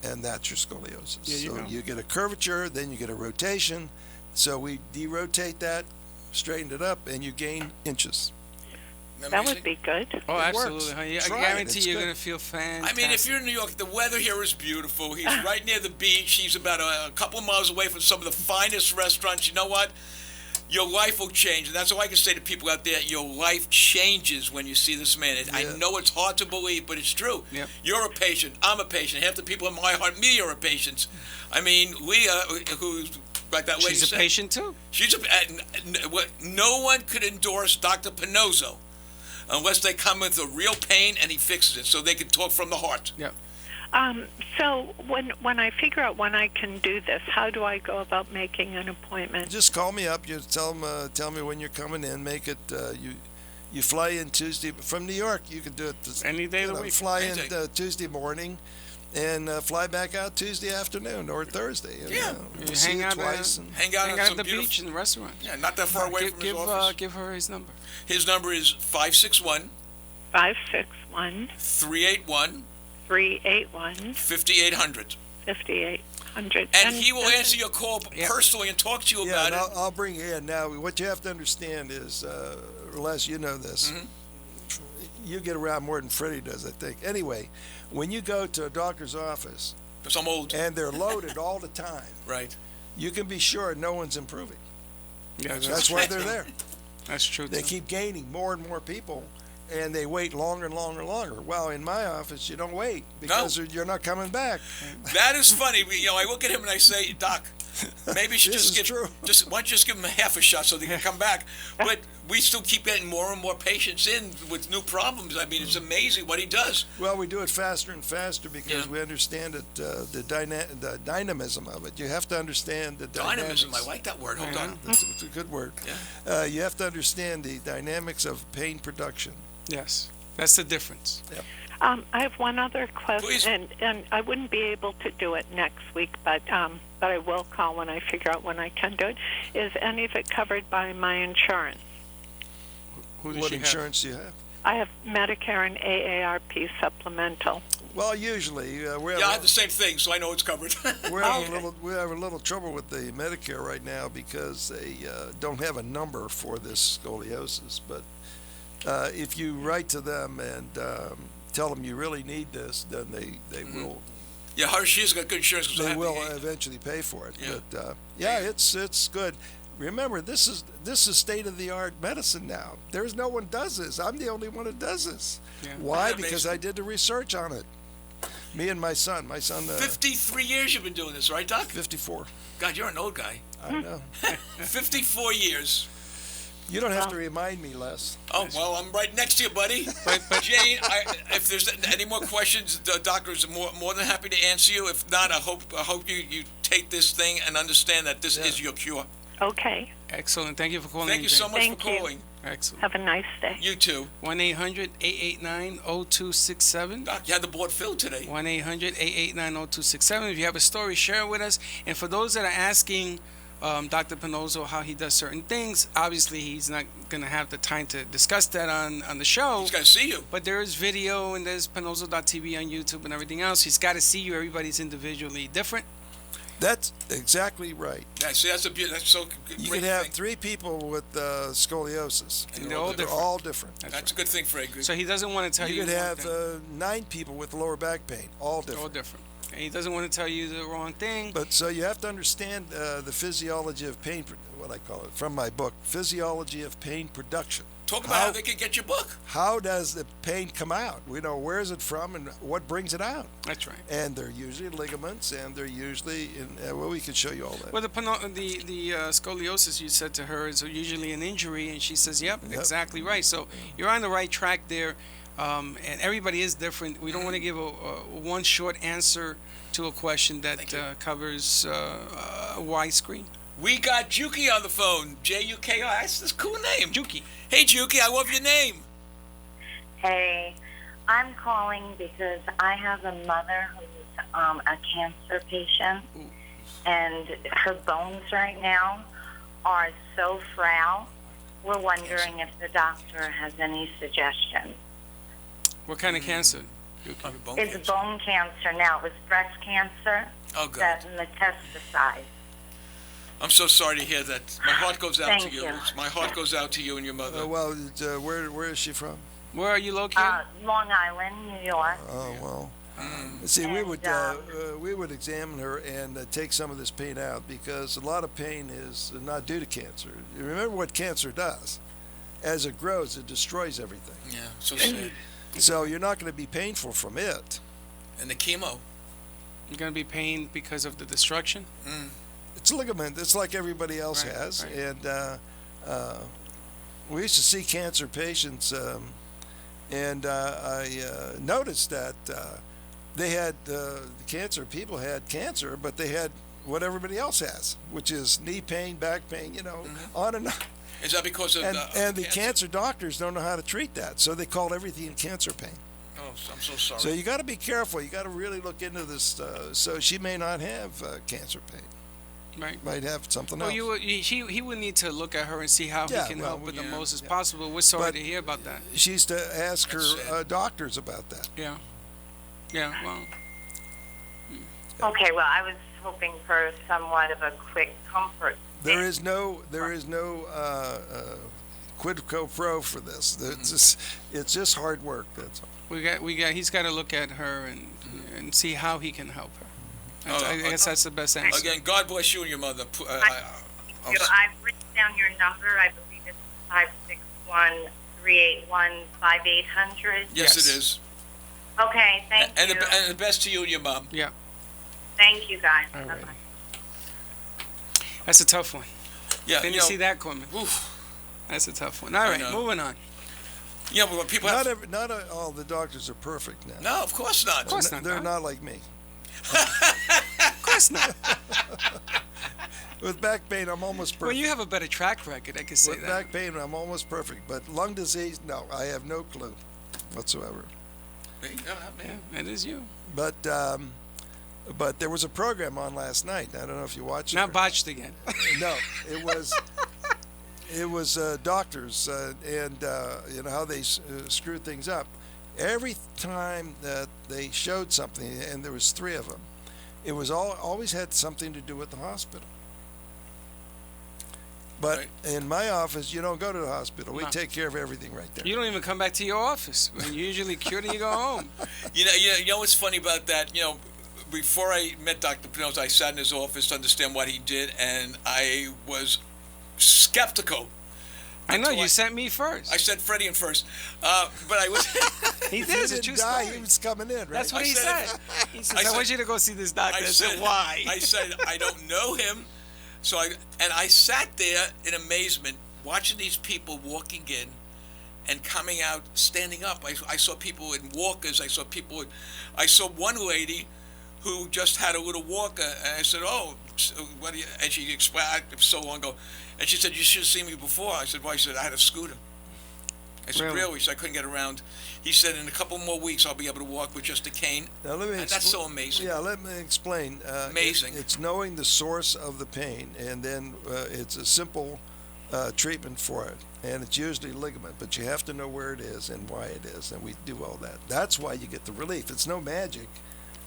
and that's your scoliosis. Yeah, you get a curvature, then you get a rotation. So we derotate that, straighten it up, and you gain inches. That would be good. Oh, It absolutely, works. honey. I Try it. guarantee It's you're good. gonna feel fantastic. I mean, if you're in New York, the weather here is beautiful. He's right near the beach. He's about a couple of miles away from some of the finest restaurants. You know what? Your life will change. And that's all I can say to people out there. Your life changes when you see this man. I know it's hard to believe, but it's true. Yep. You're a patient. I'm a patient. Half the people in my heart, me, are a patient. I mean, Leah, who's like that lady she's a said, patient too. no one could endorse Dr. Pannozzo unless they come with a real pain and he fixes it, so they can talk from the heart. Yeah. So when I figure out when I can do this, how do I go about making an appointment? Just call me up. You tell me when you're coming in. Make it. You fly in Tuesday from New York. You can do it Any day of the week. Fly in Any day. Tuesday morning, and fly back out Tuesday afternoon or Thursday. And, Yeah. we'll You see hang you out twice. Hang out Hang at out some at the beautiful, beach and the restaurant. Yeah, not that far away from his office. Give her his number. His number is 561 561 381 381 5800. 5800. And he will answer your call personally and talk to you Yeah, about and it. I'll bring you in. Now, what you have to understand is, Les, you know this. Mm-hmm. You get around more than Freddie does, I think. Anyway, when you go to a doctor's office Because I'm old. and they're loaded all the time, Right. you can be sure no one's improving. Yeah, That's why they're there. That's true. They too. keep gaining more and more people, and they wait longer and longer and longer. Well, in my office, you don't wait because you're not coming back. That is funny. I look at him and I say, Doc, maybe you should This just is true. why don't you just give him a half a shot so they can come back? But we still keep getting more and more patients in with new problems. I mean, it's amazing what he does. Well, we do it faster and faster because Yeah. we understand it, the dynamism of it. You have to understand the Dynamism, I dynamics. like that word. Hold on. It's a good word. Yeah. You have to understand the dynamics of pain production. Yes, that's the difference. I have one other question, Please. and I wouldn't be able to do it next week, but I will call when I figure out when I can do it. Is any of it covered by my insurance? Who does What she insurance do you have? I have Medicare and AARP supplemental. Well, usually we're Yeah, I have the same thing, so I know it's covered. we're having a little trouble with the Medicare right now because they don't have a number for this scoliosis. But if you write to them and tell them you really need this, then they will Yeah, she's got good insurance. 'cause I they have will the- eventually pay for it. Yeah. But it's good. Remember, this is state of the art medicine now. There's no one does this. I'm the only one that does this. Yeah. Why? Because I did the research on it. Me and my son. 53 years you've been doing this, right, Doc? 54. God, you're an old guy. I know. 54 years. You don't have to remind me, Les. Oh, well, I'm right next to you, buddy. But Jane, if there's any more questions, the doctor's more than happy to answer you. If not, I hope you take this thing and understand that this is your cure. Okay. Excellent. Thank you for calling. Thank you so much Thank for you. calling. Excellent. Have a nice day. You too. 1-800-889-0267. Doc, you had the board filled today. 1-800-889-0267. If you have a story, share it with us. And for those that are asking Dr. Pannozzo how he does certain things, obviously he's not going to have the time to discuss that on the show. He's got to see you. But there is video, and there's Pannozzo.tv on YouTube and everything else. He's got to see you. Everybody's individually different. That's exactly right. Yeah, see, that's so great. You can have 3 people with scoliosis. And they're all different. all different. That's a good thing, Fred. So he doesn't want to tell you. You could one have thing. 9 people with lower back pain, all different. All different. And he doesn't want to tell you the wrong thing. But so you have to understand the physiology of pain, what I call it, from my book, Physiology of Pain Production. Talk about how they can get your book. How does the pain come out? We know where is it from and what brings it out. That's right. And they're usually ligaments, and they're usually well, we could show you all that. Well, the scoliosis you said to her is usually an injury, and she says, "Yep, exactly right." So you're on the right track there, and everybody is different. We don't want to give a one short answer to a question that covers a wide screen. We got Juki on the phone. Juki. That's a cool name. Juki. Hey, Juki, I love your name. Hey, I'm calling because I have a mother who's a cancer patient, and her bones right now are so frail. We're wondering if the doctor has any suggestions. What kind of cancer? It's bone cancer now. It was breast cancer. Oh, God. That metastasized. I'm so sorry to hear that. My heart goes out to Thank you. you. My heart goes out to you and your mother. Where is she from? Where are you located? Long Island, New York. Oh, well. See, we would examine her and take some of this pain out, because a lot of pain is not due to cancer. Remember what cancer does. As it grows, it destroys everything. Yeah, so sad. So you're not going to be painful from it. And the chemo. You're going to be pained because of the destruction? It's ligament. It's like everybody else has. Right. And we used to see cancer patients, and I noticed that they had cancer. People had cancer, but they had what everybody else has, which is knee pain, back pain, on and on. Is that because of the cancer doctors don't know how to treat that, so they call everything cancer pain. Oh, I'm so sorry. So you got to be careful. You got to really look into this. So she may not have cancer pain. Right. Might have something else. He would need to look at her and see how he can help with the most as possible. We're sorry to hear about that. She used to ask her doctors about that. Yeah. Yeah, well. Okay, well, I was hoping for somewhat of a quick comfort. There is no quid pro quo for this. It's just hard work. That's all. He's got to look at her and see how he can help her. I guess that's the best answer. Again, God bless you and your mother. I've written down your number. I believe it's 561-381-5800. Yes, it is. Okay, thank you. And the best to you and your mom. Yeah. Thank you, guys. All right. Bye-bye. That's a tough one. Yeah. Didn't you see that coming? Oof. That's a tough one. All right, moving on. Yeah, but people not all the doctors are perfect now. No, of course not. Of course not. They're not like me. Of course not. With back pain, I'm almost perfect. Well, you have a better track record, I can say With that. back pain, I'm almost perfect. But lung disease, no, I have no clue whatsoever. Yeah, it is you. But there was a program on last night. I don't know if you watched it. Not botched again. No, it was doctors and how they screw things up. Every time that they showed something, and there was 3 of them, it was always had something to do with the hospital. But in my office, you don't go to the hospital. We take care of everything right there. You don't even come back to your office. When you're usually cured and you go home. You know what's funny about that? Before I met Dr. Pannozzo, I sat in his office to understand what he did, and I was skeptical. I know you sent me first. I said Freddy in first, but I was. He did. He It's a didn't true die. story. He was coming in, right? That's what he said. He says, I want you to go see this doctor. I said, why? I said, I don't know him. So I sat there in amazement watching these people walking in and coming out, standing up. I saw people in walkers. I saw one lady who just had a little walker. And I said, oh, what do you, and she explained, so long ago. And she said, you should have seen me before. I said, why? She said, I had a scooter. I said, really? So I couldn't get around. He said, in a couple more weeks, I'll be able to walk with just a cane. Now, let me and that's so amazing. Yeah, let me explain. Amazing. It's knowing the source of the pain, and then it's a simple treatment for it. And it's usually ligament, but you have to know where it is and why it is, and we do all that. That's why you get the relief. It's no magic.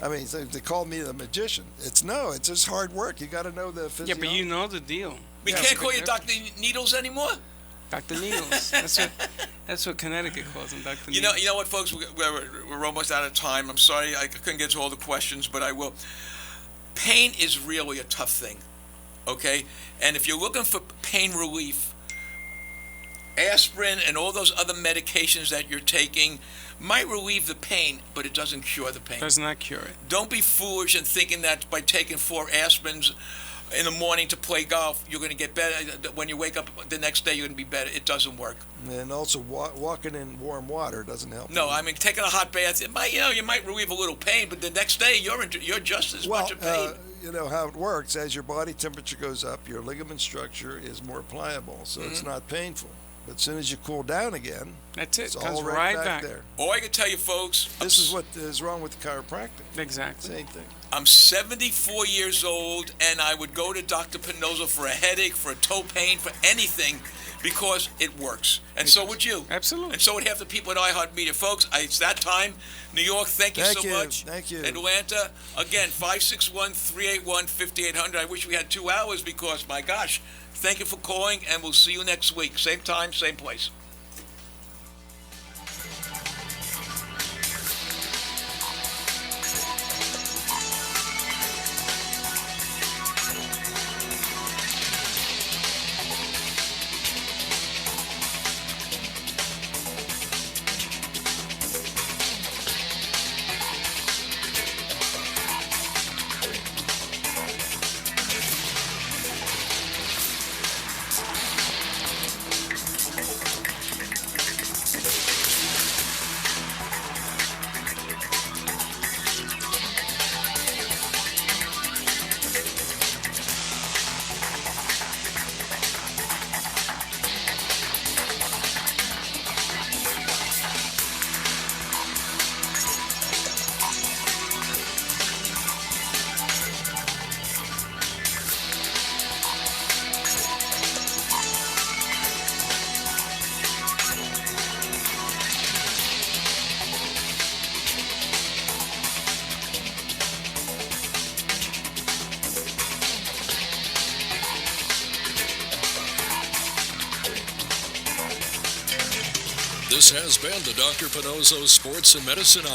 I mean, they call me the magician. It's just hard work. You got to know the physiology. Yeah, but you know the deal. We can't call you Dr. Needles anymore? Dr. Needles. That's what Connecticut calls him, Dr. You Needles. know what, folks? We're almost out of time. I'm sorry I couldn't get to all the questions, but I will. Pain is really a tough thing, okay? And if you're looking for pain relief, aspirin and all those other medications that you're taking might relieve the pain, but it doesn't cure the pain. Does not cure it. Don't be foolish in thinking that by taking 4 aspirins in the morning to play golf, you're going to get better. When you wake up the next day, you're going to be better. It doesn't work. And also, walking in warm water doesn't help. No, I mean, taking a hot bath, it might, you might relieve a little pain, but the next day, you're just as much in pain. You know how it works. As your body temperature goes up, your ligament structure is more pliable, so it's not painful. But as soon as you cool down again, that's it. It's Comes all right back back there. All I can tell you, folks, This is what is wrong with chiropractic. Exactly. Same thing. I'm 74 years old, and I would go to Dr. Pannozzo for a headache, for a toe pain, for anything, because it works. And so would you. Absolutely. And so would half the people at iHeartMedia. Folks, it's that time. New York, thank you so much. Thank you. Atlanta, again, 561-381-5800. I wish we had 2 hours because, my gosh, thank you for calling, and we'll see you next week. Same time, same place. This has been the Dr. Pannozzo Sports and Medicine Hour.